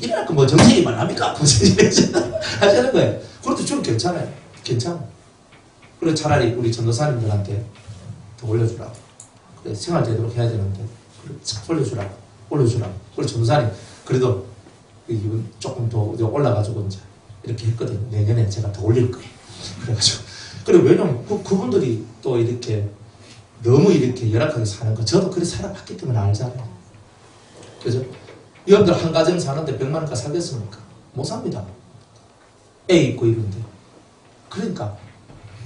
이럴 거 뭐 정책이 말합니까? 하시는 거예요. 그것도 좀 괜찮아요. 괜찮아. 그래 차라리 우리 전도사님들한테 더 올려주라고. 그래 생활 되도록 해야 되는데 그래 착 올려주라고. 그래 전도사님 그래도 이분 조금 더 올라가지고 이제 이렇게 했거든요. 내년에 제가 더 올릴 거예요. 그래가지고 그래 왜냐면 그분들이 또 이렇게 너무 이렇게 열악하게 사는 거 저도 그렇게 살아봤기 때문에 알잖아요. 그죠? 여러분들 한 가정 사는데 100만 원까지 살겠습니까? 못 삽니다. 애 있고 이런데. 그러니까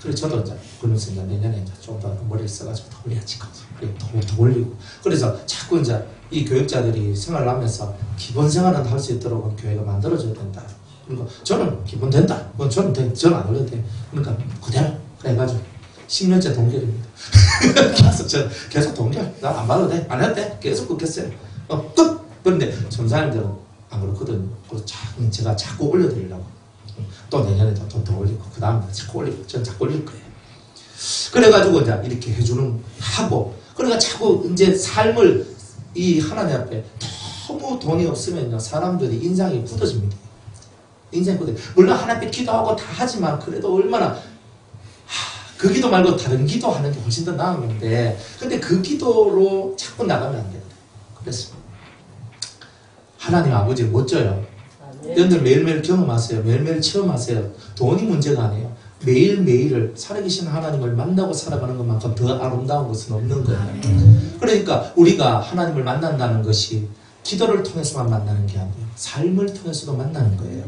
그래 저도 이제 그러면서 이제 내년에 이제 좀 더 머리를 써가지고 더 올려야지. 더 올리고. 그래서 자꾸 이제 이 교육자들이 생활을 하면서 기본 생활은 할 수 있도록 교회가 만들어줘야 된다. 그러니까 저는 기본 된다. 저는 안 올려도 돼. 그러니까 그대로 그래가지고 10년째 동결입니다. 계속 동결. 나 안 받아도 돼. 안 해도 돼. 계속 끊겠어요. 끝! 그런데 전사님들은 안 그렇거든요. 그래서 제가 자꾸 올려드리려고. 또 내년에 더 올리고, 그 다음에 자꾸 올리고, 전 자꾸 올릴 거예요. 그래가지고 이제 이렇게 하고, 그러니까 자꾸 이제 삶을 이 하나님 앞에 너무 돈이 없으면요, 사람들이 인상이 굳어집니다. 인상이 굳어요. 물론 하나님 앞에 기도하고 다 하지만 그래도 얼마나, 그 기도 말고 다른 기도하는 게 훨씬 더 나은 건데, 근데 그 기도로 자꾸 나가면 안 된다. 그래서 하나님 아버지 멋져요. 여러분들 매일매일 경험하세요. 매일매일 체험하세요. 돈이 문제가 아니에요. 매일매일을 살아계신 하나님을 만나고 살아가는 것만큼 더 아름다운 것은 없는 거예요. 그러니까 우리가 하나님을 만난다는 것이 기도를 통해서만 만나는 게 아니에요. 삶을 통해서도 만나는 거예요.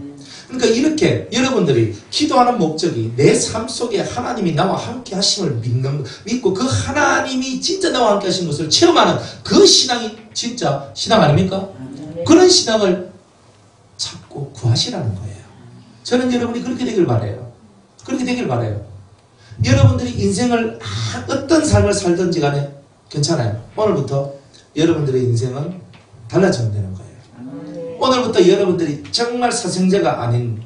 그러니까 이렇게 여러분들이 기도하는 목적이 내 삶 속에 하나님이 나와 함께 하심을 믿고 그 하나님이 진짜 나와 함께 하신 것을 체험하는 그 신앙이 진짜 신앙 아닙니까? 그런 신앙을 찾고 구하시라는 거예요. 저는 여러분이 그렇게 되길 바라요. 그렇게 되길 바라요. 여러분들이 인생을 어떤 삶을 살든지 간에 괜찮아요. 오늘부터 여러분들의 인생은 달라지면 되는 거예요. 오늘부터 여러분들이 정말 사생자가 아닌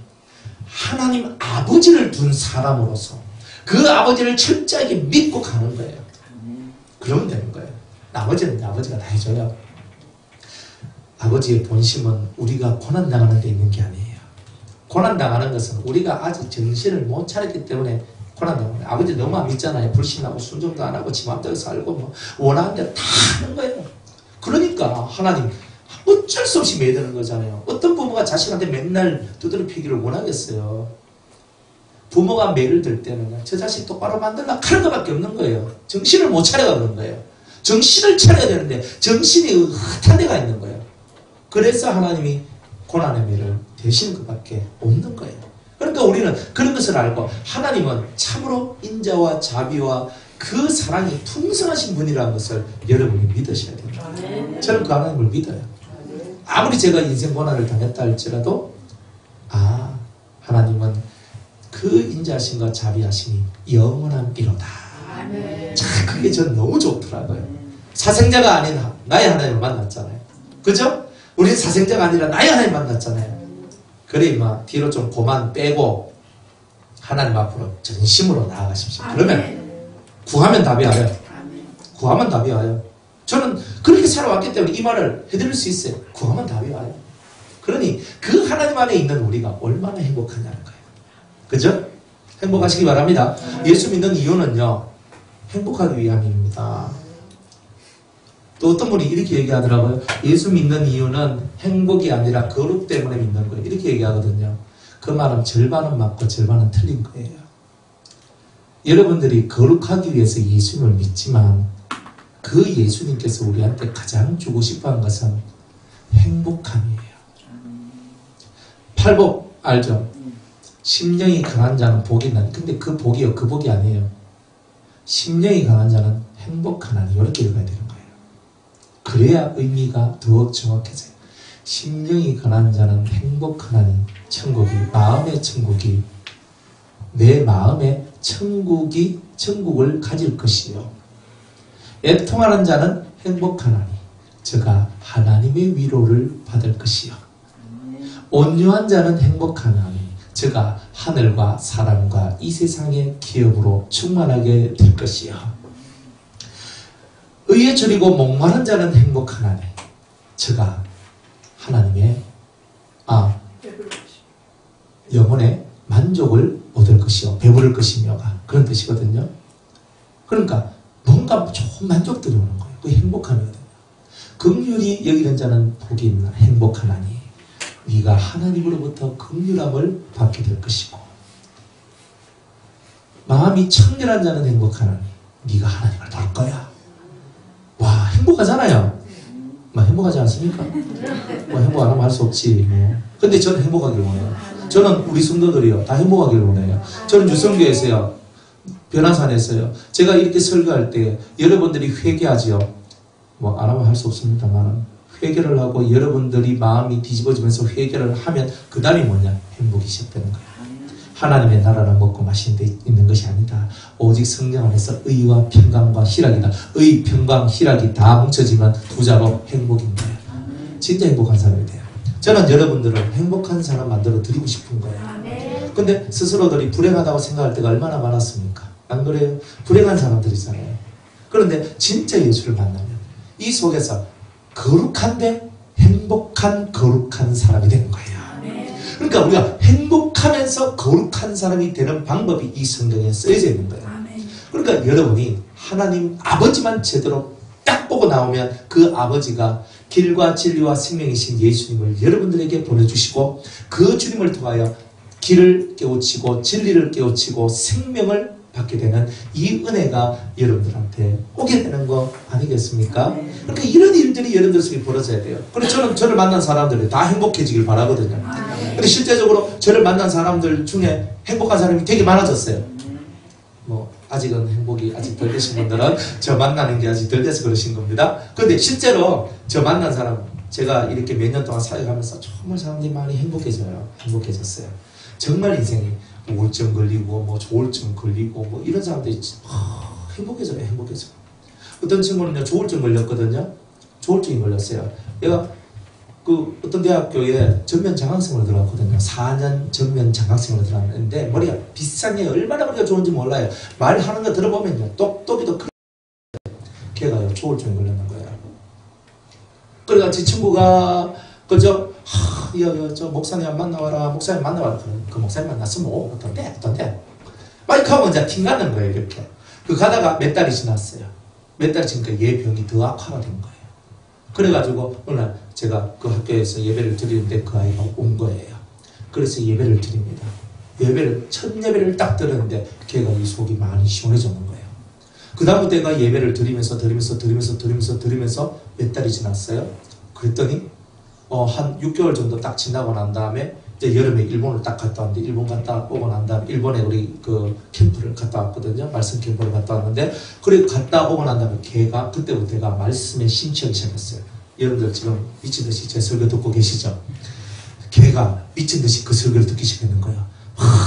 하나님 아버지를 둔 사람으로서 그 아버지를 철저하게 믿고 가는 거예요. 그러면 되는 거예요. 나머지는 아버지가 다 해줘요. 아버지의 본심은 우리가 고난당하는 데 있는 게 아니에요. 고난당하는 것은 우리가 아직 정신을 못 차렸기 때문에 고난당하는 거예요. 아버지 너무 안 믿잖아요. 불신하고 순종도 안 하고 지 맘대로 살고 뭐 원하는 대로 다 하는 거예요. 그러니까 하나님 어쩔 수 없이 매드는 거잖아요. 어떤 부모가 자식한테 맨날 두드려 패기를 원하겠어요. 부모가 매를 들 때는 저 자식 똑바로 만들라 하는 것밖에 없는 거예요. 정신을 못 차려가 그런 거예요. 정신을 차려야 되는데 정신이 흩한 데가 있는 거예요. 그래서 하나님이 고난의 매를 대신 것밖에 없는 거예요. 그러니까 우리는 그런 것을 알고 하나님은 참으로 인자와 자비와 그 사랑이 풍성하신 분이라는 것을 여러분이 믿으셔야 됩니다. 저는 그 하나님을 믿어요. 아무리 제가 인생 고난을 당했다 할지라도 하나님은 그 인자하심과 자비하심이 영원한 이로다. 참 그게 전 너무 좋더라고요. 사생자가 아닌 나의 하나님을 만났잖아요. 그죠? 우리는 사생자가 아니라 나의 하나님 만났잖아요. 그래 임마 뒤로 좀 고만 빼고 하나님 앞으로 전심으로 나아가십시오. 그러면 구하면 답이 와요. 구하면 답이 와요. 저는 그렇게 살아왔기 때문에 이 말을 해드릴 수 있어요. 구하면 답이 와요. 그러니 그 하나님 안에 있는 우리가 얼마나 행복하냐는 거예요. 그죠? 행복하시기 바랍니다. 예수 믿는 이유는요, 행복하기 위함입니다. 또 어떤 분이 이렇게 얘기하더라고요. 예수 믿는 이유는 행복이 아니라 거룩 때문에 믿는 거예요. 이렇게 얘기하거든요. 그 말은 절반은 맞고 절반은 틀린 거예요. 여러분들이 거룩하기 위해서 예수님을 믿지만 그 예수님께서 우리한테 가장 주고 싶어하는 것은 행복함이에요. 팔복 알죠? 심령이 강한 자는 복이 있나니. 근데 그 복이요, 그 복이 아니에요. 심령이 강한 자는 행복하나니. 이렇게 읽어야 되는 거예요. 그래야 의미가 더 정확해져요. 심령이 강한 자는 행복하나니. 천국이, 마음의 천국이, 내 마음의 천국을 가질 것이요. 애통하는 자는 행복하나니. 저가 하나님의 위로를 받을 것이요. 온유한 자는 행복하나니. 저가 하늘과 사람과 이 세상의 기업으로 충만하게 될 것이요. 의에 줄이고 목마른 자는 행복하나니. 저가 하나님의 영혼의 만족을 얻을 것이요. 배부를 것이며가 그런 뜻이거든요. 그러니까 뭔가 좋은 만족들이 오는 거예요. 그 행복함이거든요. 긍휼히 여기는 자는 복이 있나. 행복하나니. 네가 하나님으로부터 긍휼함을 받게 될 것이고, 마음이 청결한 자는 행복하나니. 네가 하나님을 볼 거야. 와, 행복하잖아요. 뭐 행복하지 않습니까? 뭐 행복 안 하면 할 수 없지. 뭐. 근데 저는 행복하길 원해요. 저는 우리 성도들이요 다 행복하길 원해요. 저는 유성교에서요, 변화산에서요, 제가 이렇게 설교할 때 여러분들이 회개하지요. 뭐 안 하면 할 수 없습니다만 회개를 하고 여러분들이 마음이 뒤집어지면서 회개를 하면 그 다음이 뭐냐? 행복이 시작되는 거예요. 하나님의 나라는 먹고 마시는 데 있는 것이 아니다. 오직 성령 안에서 의와 평강과 희락이다. 의, 평강, 희락이 다 뭉쳐지면 두 자로 행복인 거예요. 진짜 행복한 사람이 돼요. 저는 여러분들을 행복한 사람 만들어 드리고 싶은 거예요. 근데 스스로들이 불행하다고 생각할 때가 얼마나 많았습니까? 안 그래요? 불행한 사람들이잖아요. 그런데 진짜 예수를 만나면 이 속에서 거룩한데 행복한 거룩한 사람이 되는 거예요. 그러니까 우리가 행복하면서 거룩한 사람이 되는 방법이 이 성경에 쓰여져 있는 거예요. 그러니까 여러분이 하나님 아버지만 제대로 딱 보고 나오면 그 아버지가 길과 진리와 생명이신 예수님을 여러분들에게 보내주시고 그 주님을 통하여 길을 깨우치고 진리를 깨우치고 생명을 받게 되는 이 은혜가 여러분들한테 오게 되는 거 아니겠습니까? 그러니까 이런 일들이 여러분들 속에 벌어져야 돼요. 그래서 저를 만난 사람들이 다 행복해지길 바라거든요. 근데 실제적으로 저를 만난 사람들 중에 행복한 사람이 되게 많아졌어요. 뭐 아직은 행복이 아직 덜 되신 분들은 저 만나는 게 아직 덜 돼서 그러신 겁니다. 그런데 실제로 저 만난 사람, 제가 이렇게 몇 년 동안 사역하면서 정말 사람들이 많이 행복해졌어요. 정말 인생이 우울증 걸리고 뭐 조울증 걸리고 뭐 이런 사람들이 행복해져요. 어떤 친구는요 조울증 걸렸거든요. 조울증이 걸렸어요. 얘가 그 어떤 대학교에 전면 장학생으로 들어갔거든요. 4년 전면 장학생으로 들어갔는데 머리가 비싼 게 얼마나 머리가 좋은지 몰라요. 말하는 거 들어보면요 똑똑이도 큰 걔가요 조울증이 걸렸는 거예요. 그래가 제 친구가 그저 저 목사님 만나와라. 목사님 만나와라. 그 목사님 만났으면 어떤데? 마이크 하면 이제 팅 가는 거예요. 이렇게. 그 가다가 몇 달이 지났어요. 몇 달이 지니까 얘 병이 더 악화가 된 거예요. 그래가지고 어느 날 제가 그 학교에서 예배를 드리는데 그 아이가 온 거예요. 그래서 예배를 드립니다. 첫 예배를 딱 들었는데 걔가 이 속이 많이 시원해졌는 거예요. 그 다음부터 내가 예배를 드리면서 몇 달이 지났어요. 그랬더니 한 6개월 정도 딱 지나고 난 다음에 이제 여름에 일본을 딱 갔다 왔는데 일본 갔다 오고 난 다음에 일본에 우리 그 캠프를 갔다 왔거든요. 말씀 캠프를 갔다 왔는데 그래 갔다 오고 난 다음에 걔가 그때부터 걔가 말씀에 심취하기 시작했어요. 여러분들 지금 미친듯이 제 설교 듣고 계시죠? 걔가 미친듯이 그 설교를 듣기 시작했는 거예요.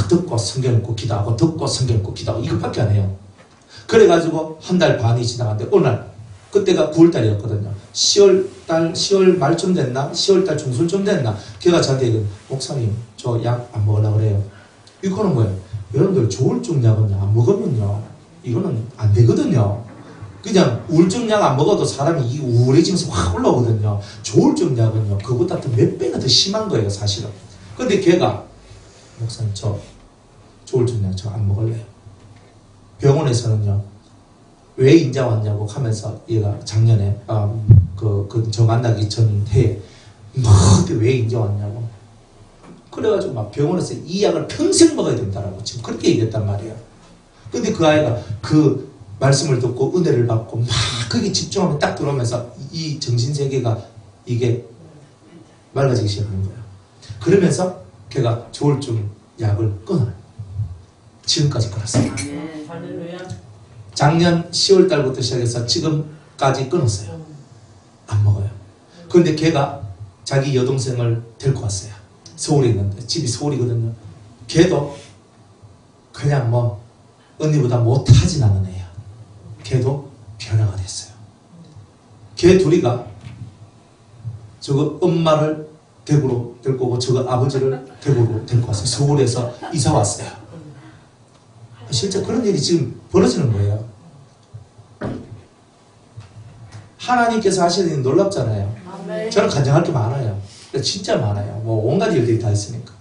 듣고 성경 읽고 기도하고 듣고 성경 읽고 기도하고 이것밖에 안 해요. 그래가지고 한 달 반이 지나갔는데 어느 날 그때가 9월달이었거든요. 10월 말쯤 됐나? 10월달 중순쯤 됐나? 걔가 저한테 얘기해. 목사님, 저 약 안 먹으려고 그래요. 이거는 뭐예요? 여러분들 조울증 약은 안 먹으면요. 이거는 안 되거든요. 그냥 우울증 약 안 먹어도 사람이 이 우울해지면서 확 올라오거든요. 조울증 약은요. 그보다 몇 배가 더 심한 거예요, 사실은. 근데 걔가 목사님, 저 조울증 약 저 안 먹을래요. 병원에서는요. 왜 인자 왔냐고 하면서 얘가 작년에 저 만나기 전 해에 왜 인자 왔냐고 그래가지고 막 병원에서 이 약을 평생 먹어야 된다라고 지금 그렇게 얘기했단 말이에요. 근데 그 아이가 그 말씀을 듣고 은혜를 받고 막 거기 집중하면 딱 들어오면서 이 정신세계가 이게 맑아지기 시작하는 거예요. 그러면서 걔가 조울증 약을 끊어요. 지금까지 끊었어요. 작년 10월 달부터 시작해서 지금까지 끊었어요. 안 먹어요. 그런데 걔가 자기 여동생을 데리고 왔어요. 서울에 있는데 집이 서울이거든요. 걔도 그냥 뭐 언니보다 못하진 않은 애야. 걔도 변화가 됐어요. 걔 둘이가 저거 엄마를 대구로 데리고 오고 저거 아버지를 대구로 데리고 왔어요. 서울에서 이사 왔어요. 실제 그런 일이 지금 벌어지는 거예요. 하나님께서 하시는 일이 놀랍잖아요. 저는 간증할 게 많아요. 진짜 많아요. 뭐 온갖 일들이 다 있으니까.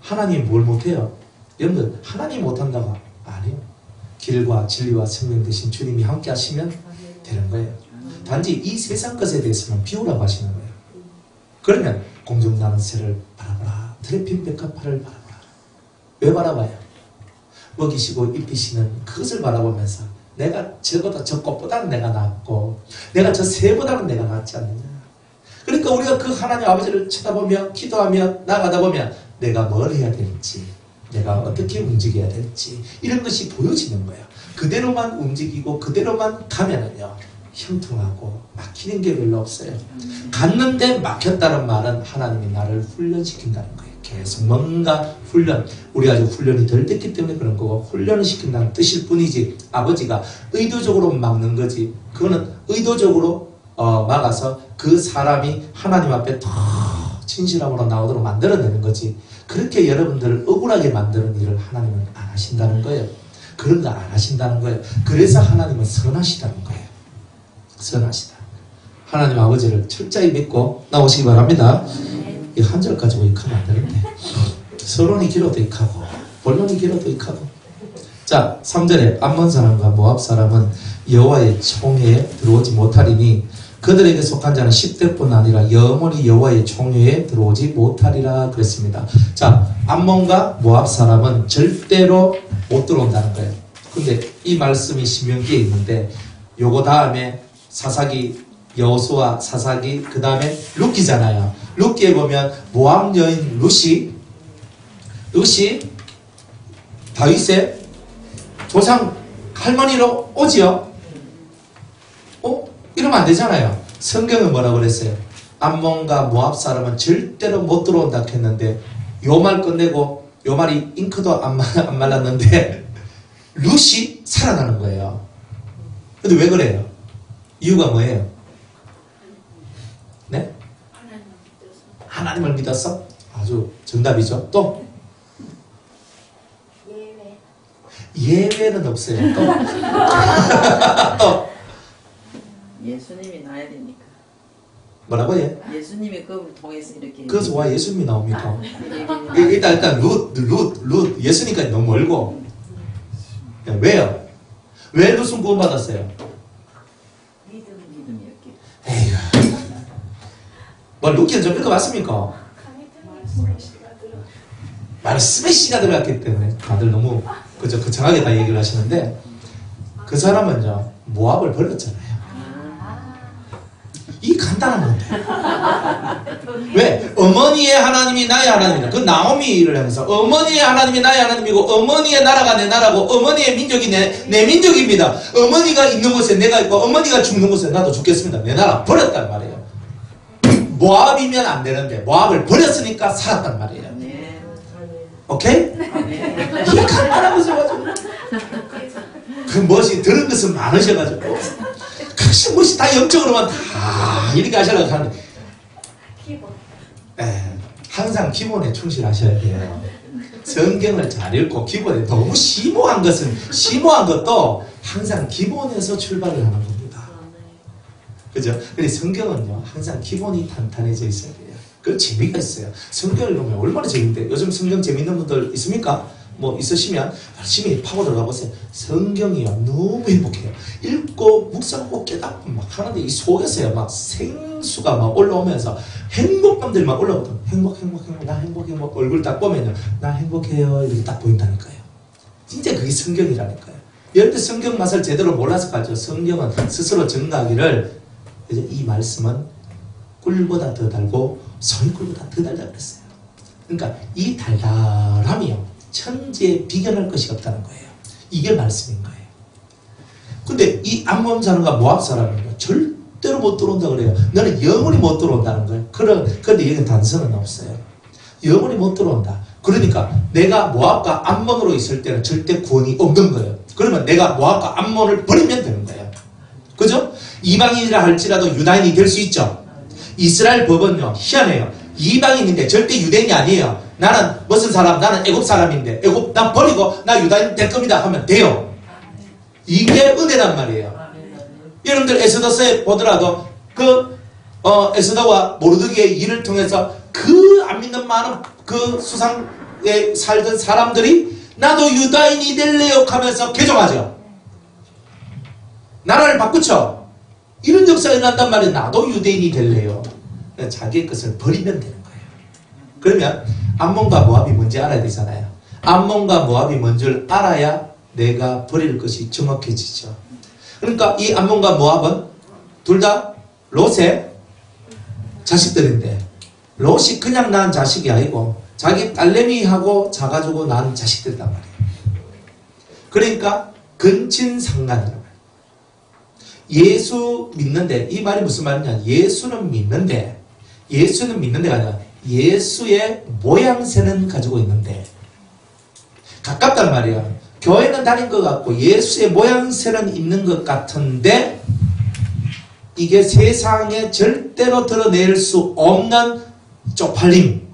하나님이 뭘 못해요? 여러분들 하나님 못한다고 아니에요. 길과 진리와 생명 대신 주님이 함께 하시면 되는 거예요. 단지 이 세상 것에 대해서는 비우라고 하시는 거예요. 그러면 공중나는새를 바라보라. 드레핀 백합화를 바라보라. 왜 바라봐요? 먹이시고 입히시는 그것을 바라보면서 내가 저보다 저 꽃보다는 내가 낫고 내가 저 새보다는 내가 낫지 않느냐. 그러니까 우리가 그 하나님 아버지를 쳐다보며 기도하며 나가다 보면 내가 뭘 해야 될지 내가 어떻게 움직여야 될지 이런 것이 보여지는 거예요. 그대로만 움직이고 그대로만 가면은요 형통하고 막히는 게 별로 없어요. 갔는데 막혔다는 말은 하나님이 나를 훈련시킨다는 거예요. 계속 뭔가 훈련, 우리가 아직 훈련이 덜 됐기 때문에 그런 거고 훈련을 시킨다는 뜻일 뿐이지 아버지가 의도적으로 막는 거지 그거는 의도적으로 막아서 그 사람이 하나님 앞에 더 진실함으로 나오도록 만들어내는 거지 그렇게 여러분들을 억울하게 만드는 일을 하나님은 안 하신다는 거예요. 그런 거 안 하신다는 거예요. 그래서 하나님은 선하시다는 거예요. 선하시다. 하나님 아버지를 철저히 믿고 나오시기 바랍니다. 이 한 절 가지고 익하면 안 되는데 서론이 길어도 익하고 본론이 길어도 익하고 자 3절에 암몬 사람과 모압 사람은 여호와의 총회에 들어오지 못하리니 그들에게 속한 자는 10대뿐 아니라 영원히 여호와의 총회에 들어오지 못하리라 그랬습니다. 자 암몬과 모압 사람은 절대로 못 들어온다는 거예요. 근데 이 말씀이 신명기에 있는데 요거 다음에 사사기 여호수아 사사기 그 다음에 룻기잖아요. 룻기에 보면 모압 여인 룻이 다윗의 조상 할머니로 오지요. 이러면 안 되잖아요. 성경은 뭐라고 그랬어요? 암몬과 모압 사람은 절대로 못 들어온다 했는데 요 말 끝내고 요 말이 잉크도 안 말랐는데 룻이 살아나는 거예요. 근데 왜 그래요? 이유가 뭐예요? 네? 하나님을 믿었어? 아주 정답이죠. 또? 예외는 없어요. 또? 예수님이 나야 되니까. 뭐라고 해? 예수님이 그걸 통해서 이렇게. 그래서 와 예수님이 나옵니까? 일단 룻 예수님까지 너무 멀고. 왜요? 왜 룻은 구원받았어요? 믿음이었기. 에휴. 뭐 룻기는 좀 읽어봤습니까? 말씀의 씨가 들어갔기 때문에 다들 너무 그저 거창하게 다 얘기를 하시는데 그 사람은요 모압을 버렸잖아요. 이 간단한 건데 왜? 어머니의 하나님이 나의 하나님이다. 그 나오미를 하면서 어머니의 하나님이 나의 하나님이고 어머니의 나라가 내 나라고 어머니의 민족이 내 민족입니다. 어머니가 있는 곳에 내가 있고 어머니가 죽는 곳에 나도 죽겠습니다. 내 나라 버렸단 말이에요. 모압이면 안 되는데 모압을 버렸으니까 살았단 말이에요. 오케이? 이게 간단한 것이어가지고 그 무엇이 들은 것은 많으셔가지고 혹시 무엇이 다 영적으로만 다 이렇게 하시려고 하는데 항상 기본에 충실하셔야 돼요. 성경을 잘 읽고 기본에 너무 심오한 것도 항상 기본에서 출발을 하는 겁니다. 그죠? 그래서 성경은요 항상 기본이 탄탄해져 있어야 돼요. 그 재미가 있어요. 성경을 보면 얼마나 재밌는데 요즘 성경 재밌는 분들 있습니까? 뭐 있으시면 열심히 파고 들어가 보세요. 성경이요 너무 행복해요. 읽고 묵상하고 깨닫고 막 하는데 이 속에서요 막 생수가 막 올라오면서 행복감들이 막 올라오거든요. 행복 나 행복 얼굴 딱 보면요 나 행복해요 이렇게 딱 보인다니까요. 진짜 그게 성경이라니까요. 예를 들어 성경 맛을 제대로 몰라서 가죠. 성경은 스스로 증거하기를 이 말씀은 꿀보다 더 달고 소꿀보다 더 달다 그랬어요. 그러니까 이 달달함이요, 천지에 비견할 것이 없다는 거예요. 이게 말씀인 거예요. 근데 이 암몬 사람과 모압 사람은 절대로 못 들어온다 그래요. 너는 영원히 못 들어온다는 거예요. 그런데 여기는 단서는 없어요. 영원히 못 들어온다. 그러니까 내가 모압과 암몬으로 있을 때는 절대 구원이 없는 거예요. 그러면 내가 모압과 암몬을 버리면 되는 거예요. 그죠? 이방인이라 할지라도 유다인이 될 수 있죠. 이스라엘 법은요, 희한해요. 이방인인데 절대 유대인이 아니에요. 나는 무슨 사람? 나는 애굽 사람인데 애굽 나 버리고 나 유다인 될 겁니다 하면 돼요. 이게 은혜란 말이에요. 여러분들 에스더서에 보더라도 에스더와 모르드게의 일을 통해서 그 안 믿는 많은 그 수상에 살던 사람들이 나도 유다인이 될래요 하면서 개종하죠. 나라를 바꾸죠. 이런 역사가 일어난단 말이에요. 나도 유대인이 될래요. 자기의 것을 버리면 되는 거예요. 그러면 암몬과 모압이 뭔지 알아야 되잖아요. 암몬과 모압이 뭔지를 알아야 내가 버릴 것이 정확해지죠. 그러니까 이 암몬과 모압은 둘 다 롯의 자식들인데, 롯이 그냥 낳은 자식이 아니고 자기 딸내미하고 자가지고 낳은 자식들이란 말이에요. 그러니까 근친상간이란 말이에요. 예수 믿는데, 이 말이 무슨 말이냐, 예수는 믿는데가 아니라 예수의 모양새는 가지고 있는데 가깝단 말이에요. 교회는 다닌 것 같고 예수의 모양새는 있는 것 같은데 이게 세상에 절대로 드러낼 수 없는 쪽팔림,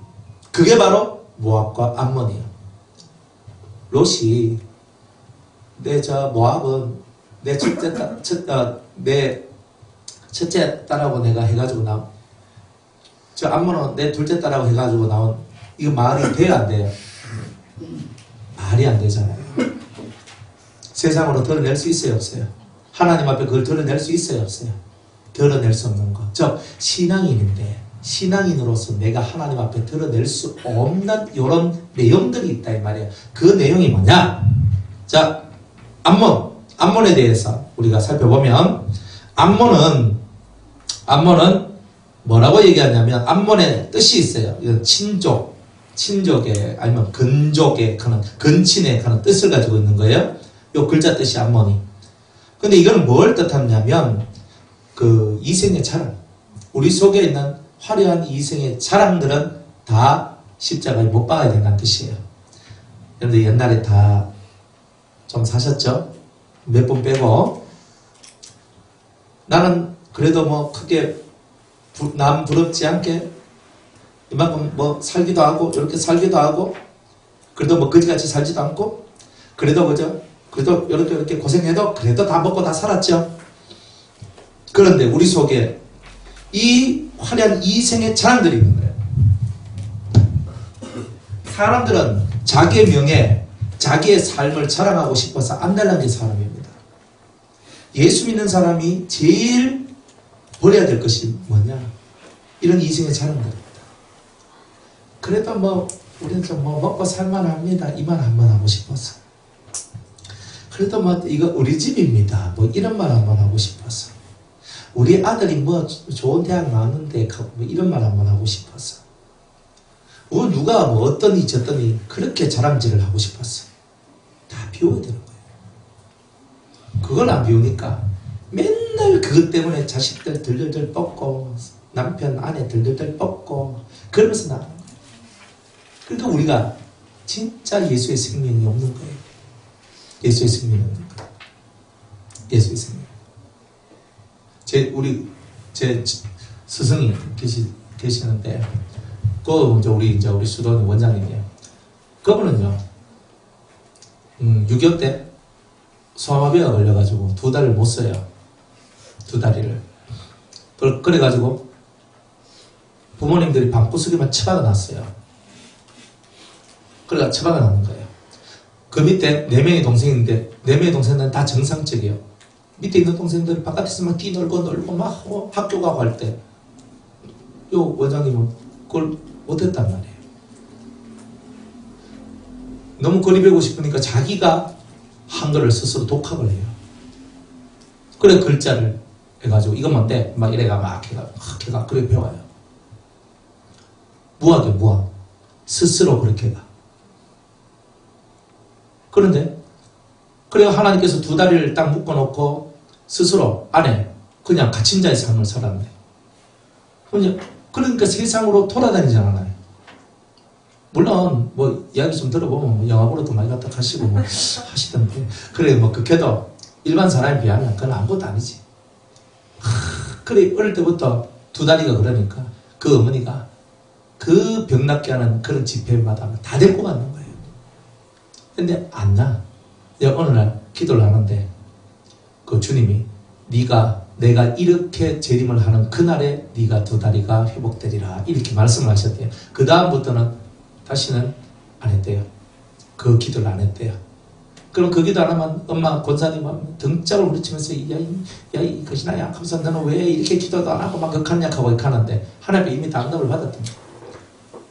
그게 바로 모압과 암몬이에요. 롯이 모압은 내 첫째 딸하고 내가 해가지고 나온, 저 암몬은 내 둘째 딸하고 해가지고 나온, 이거 말이 돼야 안 돼요? 말이 안 되잖아요. 세상으로 드러낼 수 있어요, 없어요? 하나님 앞에 그걸 드러낼 수 있어요, 없어요? 드러낼 수 없는 거. 신앙인인데 신앙인으로서 내가 하나님 앞에 드러낼 수 없는 이런 내용들이 있다 이 말이에요. 그 내용이 뭐냐? 자, 암몬에 대해서 우리가 살펴보면 암몬은 뭐라고 얘기하냐면 암몬의 뜻이 있어요. 이건 친족의 아니면 근족의 그런 근친의 그런 뜻을 가지고 있는 거예요. 요 글자 뜻이 암몬이. 근데 이거는 뭘 뜻하냐면 그 이생의 자랑, 우리 속에 있는 화려한 이생의 자랑들은 다 십자가에 못 박아야 된다는 뜻이에요. 여러분들 옛날에 다 좀 사셨죠? 몇 번 빼고. 나는 그래도 뭐 크게 남 부럽지 않게 이만큼 뭐 살기도 하고 이렇게 살기도 하고, 그래도 뭐 거지같이 살지도 않고, 그래도 그죠? 그래도 이렇게 고생해도 그래도 다 먹고 다 살았죠. 그런데 우리 속에 이 화려한 이생의 자랑들이 있는 거예요. 사람들은 자기의 명예, 자기의 삶을 자랑하고 싶어서 안달난 게 사람입니다. 예수 믿는 사람이 제일 버려야 될 것이 뭐냐? 이런 이생의 자랑들입니다. 그래도 뭐 우리는 좀 뭐 먹고 살만합니다. 이 말 한번 하고 싶어서. 그래도 뭐 이거 우리 집입니다. 뭐 이런 말 한번 하고 싶어서. 우리 아들이 뭐 좋은 대학 나왔는데 뭐 이런 말 한번 하고 싶어서. 누가 뭐 어떠니 저떠니 그렇게 자랑질을 하고 싶었어. 다 비워야 되는 거예요. 그걸 안 비우니까 맨날 그것 때문에 자식들 들들들 뻗고 남편 아내 들들들 뻗고 그러면서 나가는 거예요. 그러니까 우리가 진짜 예수의 생명이 없는 거예요. 예수의 생명이 없는 거예요. 예수의 생명. 제 스승이 계시는데, 우리 수도원 원장님이에요. 그분은요, 6.25 때 소아마비가 걸려가지고 2달을 못 써요. 2다리를. 그래가지고 부모님들이 방구석에만 처박아 놨어요. 그래가 처박아 놨는 거예요. 그 밑에 4명의 동생인데 4명의 동생들은 다 정상적이에요. 밑에 있는 동생들은 바깥에서 막 뛰놀고 막 하고 학교 가고 할 때 요 원장님은 그걸 못했단 말이에요. 너무 거리 배우고 싶으니까 자기가 한글을 스스로 독학을 해요. 그래 글자를 해가지고 이건 뭔데? 막 이래가 막 해가 그렇게 배워요. 무학이요, 무학. 스스로 그렇게 가. 그런데 그래 하나님께서 두 다리를 딱 묶어놓고 스스로 안에 그냥 갇힌 자의 삶을 살았네. 그러니까 세상으로 돌아다니지 않아요. 물론 뭐 이야기 좀 들어보면 뭐 영화 보러도 많이 갔다 가시고 뭐 하시던데 그래 뭐 그게도 일반 사람에 비하면 그건 아무것도 아니지. 그래 어릴 때부터 두 다리가 그러니까 그 어머니가 그 병 낫게 하는 그런 집회마다 다 데리고 가는 거예요. 근데 안 나. 어느 날 기도를 하는데 그 주님이 내가 이렇게 재림을 하는 그날에 네가 두 다리가 회복되리라 이렇게 말씀을 하셨대요. 그 다음부터는 다시는 안 했대요. 그 기도를 안 했대요. 그럼 그 기도 안 하면 엄마 권사님 등짝을 부딪히면서 이 것이나 약하면서 너는 왜 이렇게 기도도 안 하고 막 극한약하고 이렇게 하는데 하나님께 이미 답답을 받았던 거예요.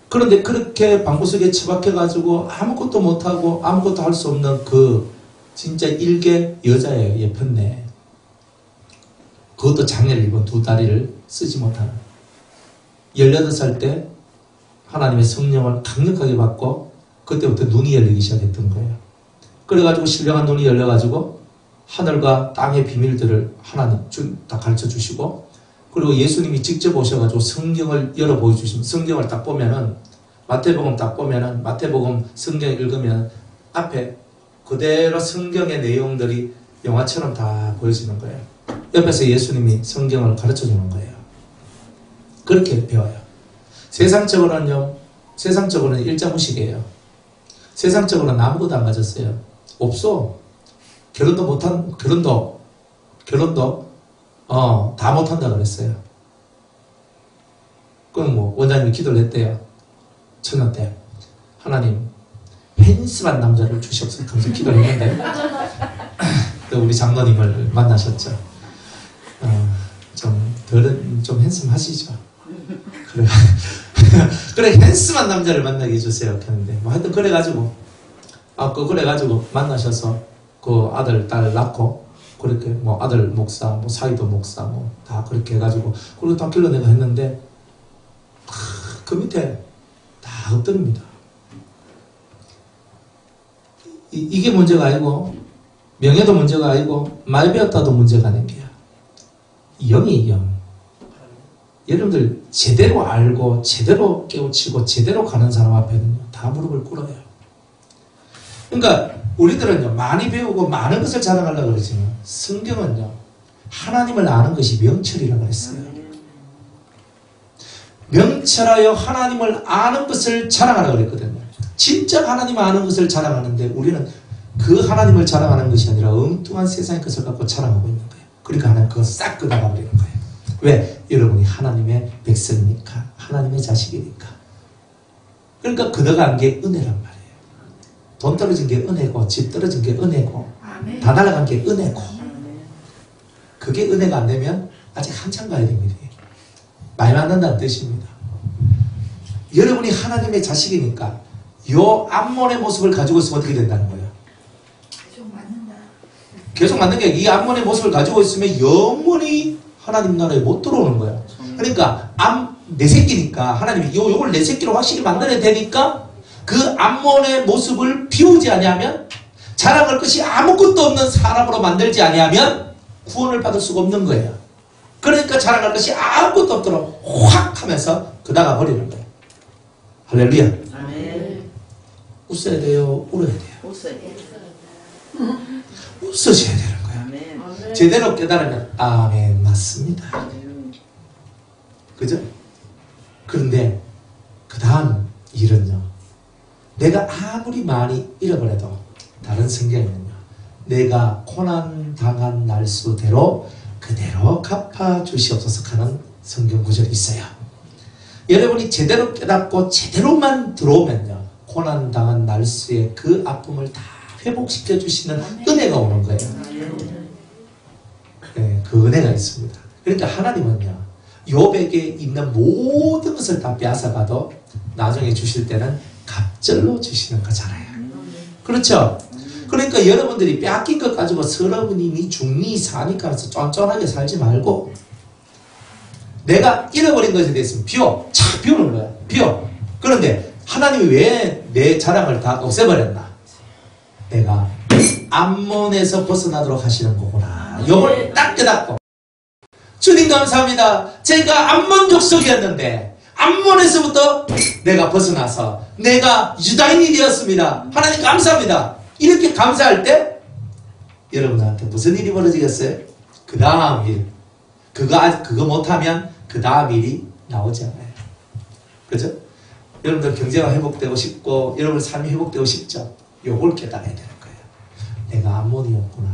그런데 그렇게 방구 속에 처박혀가지고 아무것도 못하고 아무것도 할 수 없는 그 진짜 일개 여자예요. 예편네. 그것도 장애를 입은 두 다리를 쓰지 못하는 18살 때 하나님의 성령을 강력하게 받고 그때부터 눈이 열리기 시작했던 거예요. 그래가지고 신령한 눈이 열려가지고 하늘과 땅의 비밀들을 하나님 다 가르쳐 주시고 그리고 예수님이 직접 오셔가지고 성경을 열어 보여주시면 성경을 딱 보면은 마태복음 딱 보면은 마태복음 성경 읽으면 앞에 그대로 성경의 내용들이 영화처럼 다 보여지는 거예요. 옆에서 예수님이 성경을 가르쳐 주는 거예요. 그렇게 배워요. 세상적으로는 일자무식이에요. 세상적으로는 아무것도 안 가졌어요. 없어. 결혼도 다 못한다 그랬어요. 그럼 뭐 원장님이 기도를 했대요. 청년 때 하나님 핸스만 남자를 주시옵소서 하면서 기도를 했는데 또 우리 장로님을 만나셨죠. 좀 핸섬하시죠. 그래 핸스만 남자를 만나게 해주세요 했는데 뭐 하여튼 그래가지고 만나셔서 그 아들 딸 낳고 그렇게 뭐 아들 목사 뭐 사이도 목사 뭐 다 그렇게 해가지고 그리고 다 길러내고 했는데 그 밑에 다 엎드립니다. 이게 문제가 아니고 명예도 문제가 아니고 말 배웠다도 문제가 아닌 게야. 영이 영. 여러분들 제대로 알고 제대로 깨우치고 제대로 가는 사람 앞에는 다 무릎을 꿇어요. 그러니까 우리들은요 많이 배우고 많은 것을 자랑하려고 그러지만 성경은요 하나님을 아는 것이 명철이라고 그랬어요. 명철하여 하나님을 아는 것을 자랑하라고 그랬거든요. 진짜 하나님을 아는 것을 자랑하는데 우리는 그 하나님을 자랑하는 것이 아니라 엉뚱한 세상의 것을 갖고 자랑하고 있는 거예요. 그러니까 하나님 그거 싹 끄다가버리는 거예요. 왜? 여러분이 하나님의 백성이니까 하나님의 자식이니까. 그러니까 걷어간 게 은혜란 말이에요. 돈 떨어진 게 은혜고 집 떨어진 게 은혜고 다 날아간 게 은혜고 그게 은혜가 안 되면 아직 한참 가야 됩니다. 많이 만난다는 뜻입니다. 여러분이 하나님의 자식이니까 요 앞몬의 모습을 가지고 있으면 어떻게 된다는 거예요? 계속 맞는 게 이 앞몬의 모습을 가지고 있으면 영원히 하나님 나라에 못 들어오는 거예요. 그러니까 내 새끼니까 하나님이 요걸 내 새끼로 확실히 만들어야 되니까 그 앞몬의 모습을 비우지 아니하면 자랑할 것이 아무것도 없는 사람으로 만들지 아니하면 구원을 받을 수가 없는 거예요. 그러니까 자랑할 것이 아무것도 없도록 확 하면서 그다가 버리는 거예요. 할렐루야. 아멘. 웃어야 돼요? 울어야 돼요? 웃어야 돼요. 웃으셔야 되는 거예요. 아멘. 제대로 깨달으면 아멘 맞습니다. 그죠? 그런데 그 다음 일은요. 내가 아무리 많이 잃어버려도 다른 성경에는요. 내가 고난당한 날수대로 그대로 갚아주시옵소서 하는 성경 구절이 있어요. 여러분이 제대로 깨닫고 제대로만 들어오면요. 고난당한 날수의 그 아픔을 다 회복시켜 주시는 은혜가 오는 거예요. 네, 그 은혜가 있습니다. 그러니까 하나님은요. 욥에게 있는 모든 것을 다 빼앗아가도 나중에 주실 때는 갑절로 주시는 거잖아요. 그렇죠? 그러니까 여러분들이 빼앗긴 것 가지고 서러우니 죽니 사니까 해서 쫀쫀하게 살지 말고 내가 잃어버린 것에 대해서 착 비우는 거야. 비워. 그런데 하나님이 왜 내 자랑을 다 없애버렸나? 내가 암몬에서 벗어나도록 하시는 거구나. 요걸 딱 깨닫고 주님 감사합니다. 제가 암몬 족속이었는데 암몬에서부터 내가 벗어나서 내가 유다인이 되었습니다. 하나님 감사합니다. 이렇게 감사할 때 여러분한테 무슨 일이 벌어지겠어요? 그 다음 일 그거 못하면 그 다음 일이 나오지 않아요. 그죠? 여러분들 경제가 회복되고 싶고 여러분 삶이 회복되고 싶죠? 요걸 깨달아야 되는 거예요. 내가 암몬이었구나.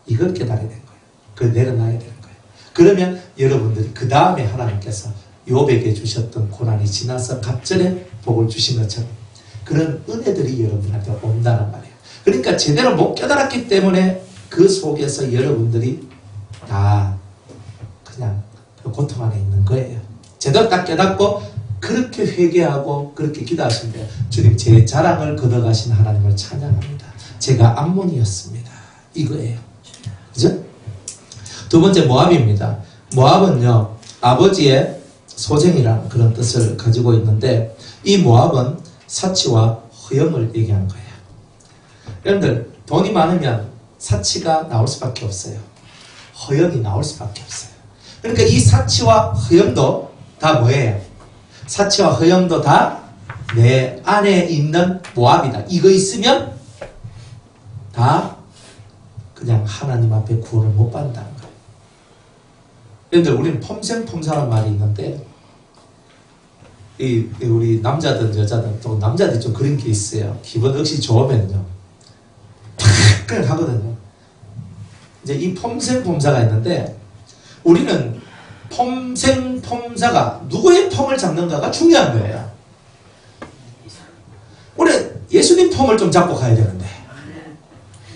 이걸 깨달아야 되는 거예요. 그걸 내려놔야 되는 거예요. 그러면 여러분들이 그 다음에 하나님께서 욥에게 주셨던 고난이 지나서 갑절에 복을 주신 것처럼 그런 은혜들이 여러분한테 온다는 말이에요. 그러니까 제대로 못 깨달았기 때문에 그 속에서 여러분들이 다 그냥 고통 안에 있는 거예요. 제대로 딱 깨닫고 그렇게 회개하고 그렇게 기도하시면 돼요. 주님, 제 자랑을 걷어가신 하나님을 찬양합니다. 제가 암몬이었습니다. 이거예요. 그죠? 두 번째 모압입니다. 모압은요, 아버지의 소생이라는 그런 뜻을 가지고 있는데 이 모압은 사치와 허영을 얘기하는 거예요. 여러분들, 돈이 많으면 사치가 나올 수밖에 없어요. 허영이 나올 수밖에 없어요. 그러니까 이 사치와 허영도 다 뭐예요? 사치와 허영도 다 내 안에 있는 모압이다. 이거 있으면 다 그냥 하나님 앞에 구원을 못 받는다는 거예요. 여러분들, 우리는 폼생폼사란 말이 있는데 우리 남자든 여자든 또 남자들이 좀 그런 게 있어요. 기분 역시 좋으면요 그냥 하거든요. 이제 이 폼생폼사가 있는데 우리는 폼생폼사가 누구의 폼을 잡는가가 중요한 거예요. 우리 예수님 폼을 좀 잡고 가야 되는데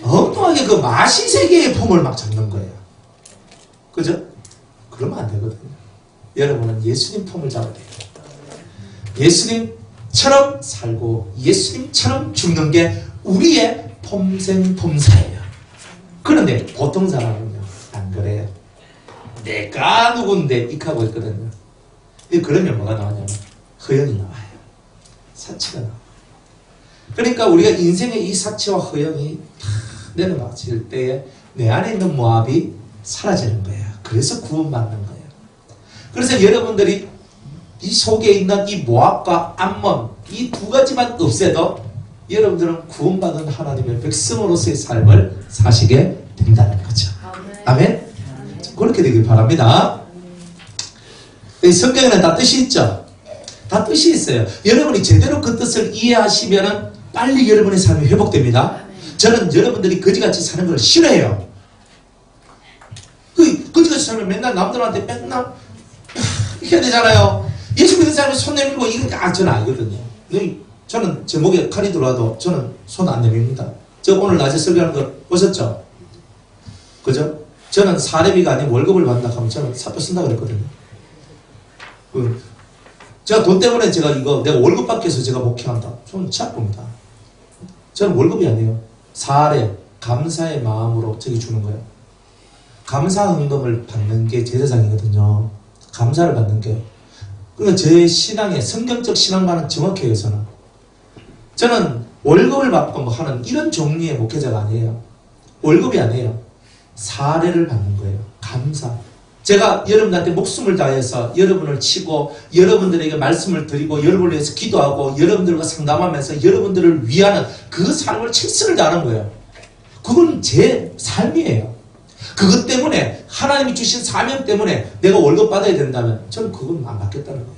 엉뚱하게 그 마시세계의 폼을 막 잡는 거예요. 그죠? 그러면 안 되거든요. 여러분은 예수님 폼을 잡아야 돼요. 예수님처럼 살고 예수님처럼 죽는 게 우리의 폼생폼사예요. 그런데 보통 사람은요 안 그래요. 내가 누군데 익하고 있거든요. 그러면 뭐가 나오냐면 허영이 나와요. 사치가 나와요. 그러니까 우리가 인생의 이 사치와 허영이 다 내려맞을 때에 내 안에 있는 모압이 사라지는 거예요. 그래서 구원받는 거예요. 그래서 여러분들이 이 속에 있는 이 모압과 암몬 이 두 가지만 없애도 여러분들은 구원받은 하나님의 백성으로서의 삶을 사시게 된다는 거죠. 아멘? 그렇게 되길 바랍니다. 성경에는 다 뜻이 있죠? 다 뜻이 있어요. 여러분이 제대로 그 뜻을 이해하시면 빨리 여러분의 삶이 회복됩니다. 저는 여러분들이 거지같이 사는 걸 싫어해요. 거지같이 살면 맨날 남들한테 맨날 해야 되잖아요. 예수 믿는 사람이 손 내밀고 이거 저는 알거든요. 저는 제 목에 칼이 들어와도 저는 손 안 내밉니다. 저 오늘 낮에 설교하는 거 보셨죠? 그죠? 저는 사례비가 아닌 월급을 받는다 하면 저는 사표 쓴다 그랬거든요. 제가 돈 때문에 내가 월급 받기 위해서 제가 목회한다. 저는 착봅니다. 저는 월급이 아니에요. 사례, 감사의 마음으로 저기 주는 거예요. 감사 헌금을 받는 게 제사장이거든요. 감사를 받는 게. 그러니까 제 신앙의 성경적 신앙과는 정확해요, 저는 월급을 받고 하는 이런 종류의 목회자가 아니에요. 월급이 아니에요. 사례를 받는 거예요. 감사. 제가 여러분한테 목숨을 다해서 여러분을 치고 여러분들에게 말씀을 드리고 여러분을 위해서 기도하고 여러분들과 상담하면서 여러분들을 위하는 그 삶을 최선을 다하는 거예요. 그건 제 삶이에요. 그것 때문에 하나님이 주신 사명 때문에 내가 월급 받아야 된다면 저는 그건 안 받겠다는 거예요.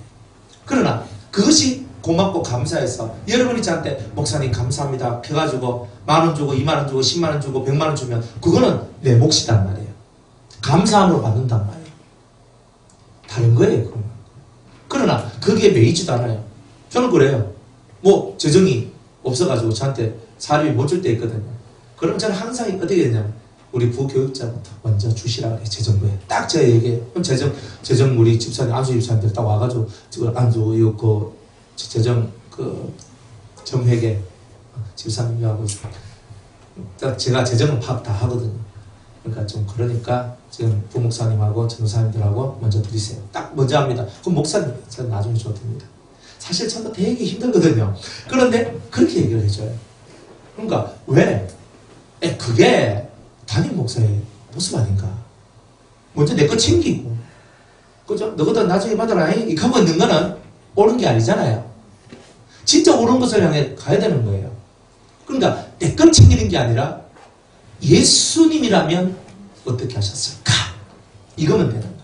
그러나 그것이 고맙고 감사해서 여러분이 저한테 목사님 감사합니다 해가지고 10,000원 주고 20,000원 주고 100,000원 주고 100,000원 주면 그거는 내 몫이단 말이에요. 감사함으로 받는단 말이에요. 다른 거예요. 그건. 그러나 거기에 매이지도 않아요. 저는 그래요. 뭐 재정이 없어가지고 저한테 사료비 못 줄 때 있거든요. 그럼 저는 항상 어떻게 되냐면 우리 부교육자부터 먼저 주시라 그래요. 재정부에. 딱 제가 얘기해요. 그럼 재정 우리 집사님, 안수 집사님들 딱 와가지고, 안수, 재정, 정회계, 집사님하고 제가 재정은 파악 다 하거든요. 그러니까 좀 그러니까 지금 부목사님하고 전도사님들하고 먼저 드리세요. 딱 먼저 합니다. 그럼 목사님 저는 나중에 줘도 됩니다. 사실 저도 되게 힘들거든요. 그런데 그렇게 얘기를 해줘요. 그러니까 왜? 그게 담임 목사의 모습 아닌가? 먼저 내 거 챙기고, 그죠? 너보다 나중에 받아라. 이렇게 하고 있는 거는 옳은 게 아니잖아요. 진짜 옳은 것을 향해 가야 되는 거예요. 그러니까 내 건 챙기는 게 아니라 예수님이라면 어떻게 하셨을까? 이거면 되는 거예요.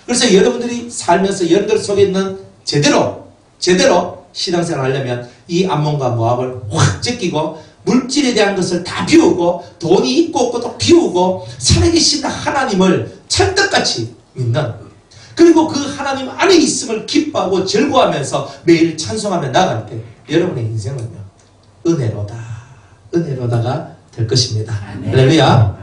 그래서 여러분들이 살면서 여러분들 속에 있는 제대로 신앙생활 하려면 이 암몬과 모압을 확 제끼고 물질에 대한 것을 다 비우고 돈이 있고 없고도 비우고 살아계신 하나님을 찰떡같이 믿는, 그리고 그 하나님 안에 있음을 기뻐하고 즐거워하면서 매일 찬송하며 나갈 때 여러분의 인생은요 은혜로다가 될 것입니다. 할렐루야.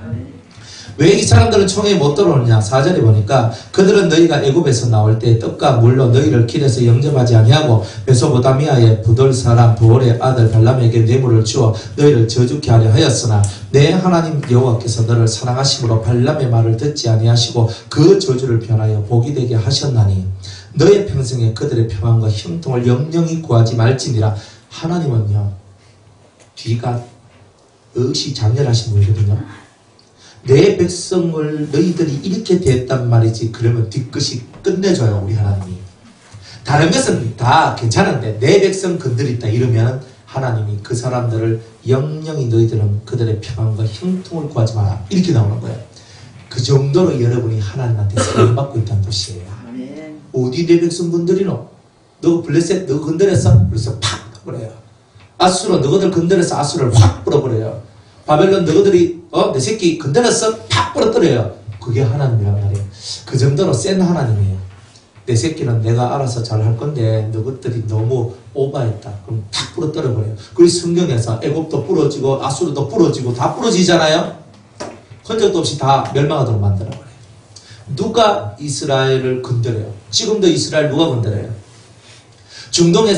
왜 이 사람들은 총회에 못 들어오느냐? 4절에 보니까 그들은 너희가 애굽에서 나올 때 떡과 물로 너희를 길에서 영접하지 아니하고 메소포타미아의 부돌 사람 부올의 아들 발람에게 뇌물을 주어 너희를 저주케 하려 하였으나 내 하나님 여호와께서 너를 사랑하심으로 발람의 말을 듣지 아니하시고 그 저주를 변하여 복이 되게 하셨나니 너의 평생에 그들의 평안과 형통을 영영히 구하지 말지니라. 하나님은요 뒤가 의시 장렬하신 분이거든요. 내 백성을 너희들이 이렇게 대했단 말이지. 그러면 뒤끝이 끝내줘요 우리 하나님이. 다른 것은 다 괜찮은데 내 백성 건드렸다 이러면 하나님이 그 사람들을 영영히 너희들은 그들의 평안과 형통을 구하지 마라 이렇게 나오는 거예요. 그 정도로 여러분이 하나님한테 사랑받고 있다는 뜻이에요. 어디 내 백성 건드리노? 너 블레셋 너 건드렸어? 그래서 팍 그래요. 아수르 너희들 건드려서 아수르를 확 불어버려요. 바벨론 너희들이 내 새끼 건드렸어? 팍 부러뜨려요. 그게 하나님이란 말이에요. 그 정도로 센 하나님이에요. 내 새끼는 내가 알아서 잘 할 건데 너희들이 너무 오버했다. 그럼 팍 부러뜨려버려요. 그리고 성경에서 애굽도 부러지고 아수르도 부러지고 다 부러지잖아요. 흔적도 없이 다 멸망하도록 만들어버려요. 누가 이스라엘을 건드려요? 지금도 이스라엘 누가 건드려요? 중동에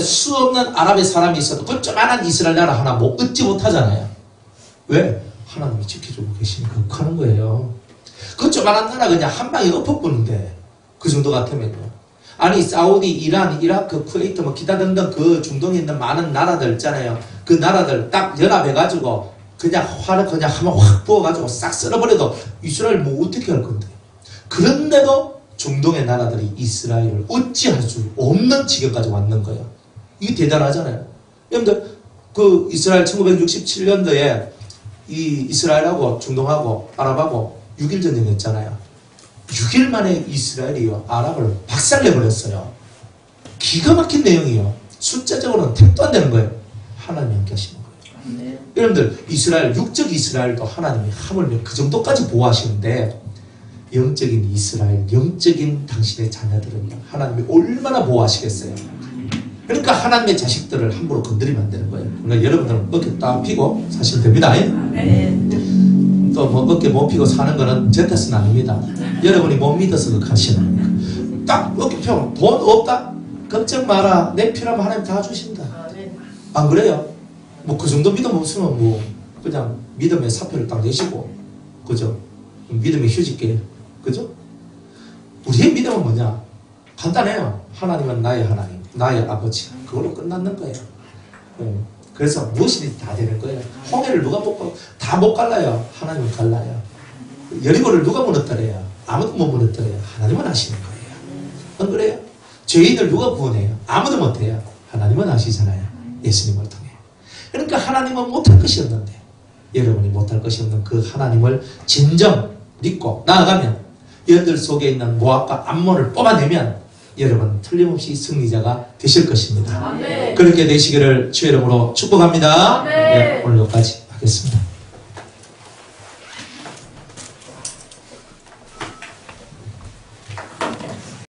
수 없는 아랍의 사람이 있어도 그 조그만한 이스라엘 나라 하나 얻지 못하잖아요. 왜? 하나님이 지켜주고 계시니까 하는 거예요. 그 조그만한 나라 그냥 한 방에 엎어보는데 그 정도 같으면요. 아니 사우디, 이란, 이라크, 쿠웨이트 뭐 기타 등등 그 중동에 있는 많은 나라들 있잖아요. 그 나라들 딱 연합해가지고 그냥 화를 그냥 한번 확 부어가지고 싹 쓸어버려도 이스라엘 뭐 어떻게 할 건데. 그런데도 중동의 나라들이 이스라엘을 어찌할 수 없는 지경까지 왔는 거예요. 이게 대단하잖아요. 여러분들 그 이스라엘 1967년도에 이 이스라엘하고 중동하고 아랍하고 6.1 전쟁이 했잖아요. 6일 만에 이스라엘이요 아랍을 박살내버렸어요. 기가 막힌 내용이에요. 숫자적으로는 택도 안 되는 거예요. 하나님이 함께 하시는 거예요. 네. 여러분들 이스라엘 육적 이스라엘도 하나님이 하물며 그 정도까지 보호하시는데 영적인 이스라엘, 영적인 당신의 자녀들은요 하나님이 얼마나 보호하시겠어요. 그러니까 하나님의 자식들을 함부로 건드리면 안 되는 거예요. 그러니까 여러분들은 어깨 딱 피고 사시면 됩니다. 또 뭐 어깨 못 피고 사는 거는 제 탓은 아닙니다. 여러분이 못 믿어서 그렇게 하시는 거예요. 딱 어깨 펴고 돈 없다? 걱정 마라. 내 필요하면 하나님 다 주신다. 안 그래요? 뭐 그 정도 믿음 없으면 뭐 그냥 믿음의 사표를 딱 내시고 그죠? 믿음의 휴직계 그죠? 우리의 믿음은 뭐냐? 간단해요. 하나님은 나의 하나님, 나의 아버지. 그걸로 끝났는 거예요. 그래서 무엇이든지 다 되는 거예요. 홍해를 누가 볶고 다 못 갈라요. 하나님은 갈라요. 여리고를 누가 무너뜨려요? 아무도 못 무너뜨려요. 하나님은 하시는 거예요. 안 그래요? 죄인을 누가 구원해요? 아무도 못해요. 하나님은 하시잖아요. 예수님을 통해. 그러니까 하나님은 못할 것이 없는데 여러분이 못할 것이 없는 그 하나님을 진정 믿고 나아가면 여러분들 속에 있는 모압과 암몬을 뽑아내면 여러분 틀림없이 승리자가 되실 것입니다. 아멘. 그렇게 되시기를 주의 이름으로 축복합니다. 네, 오늘 여기까지 하겠습니다.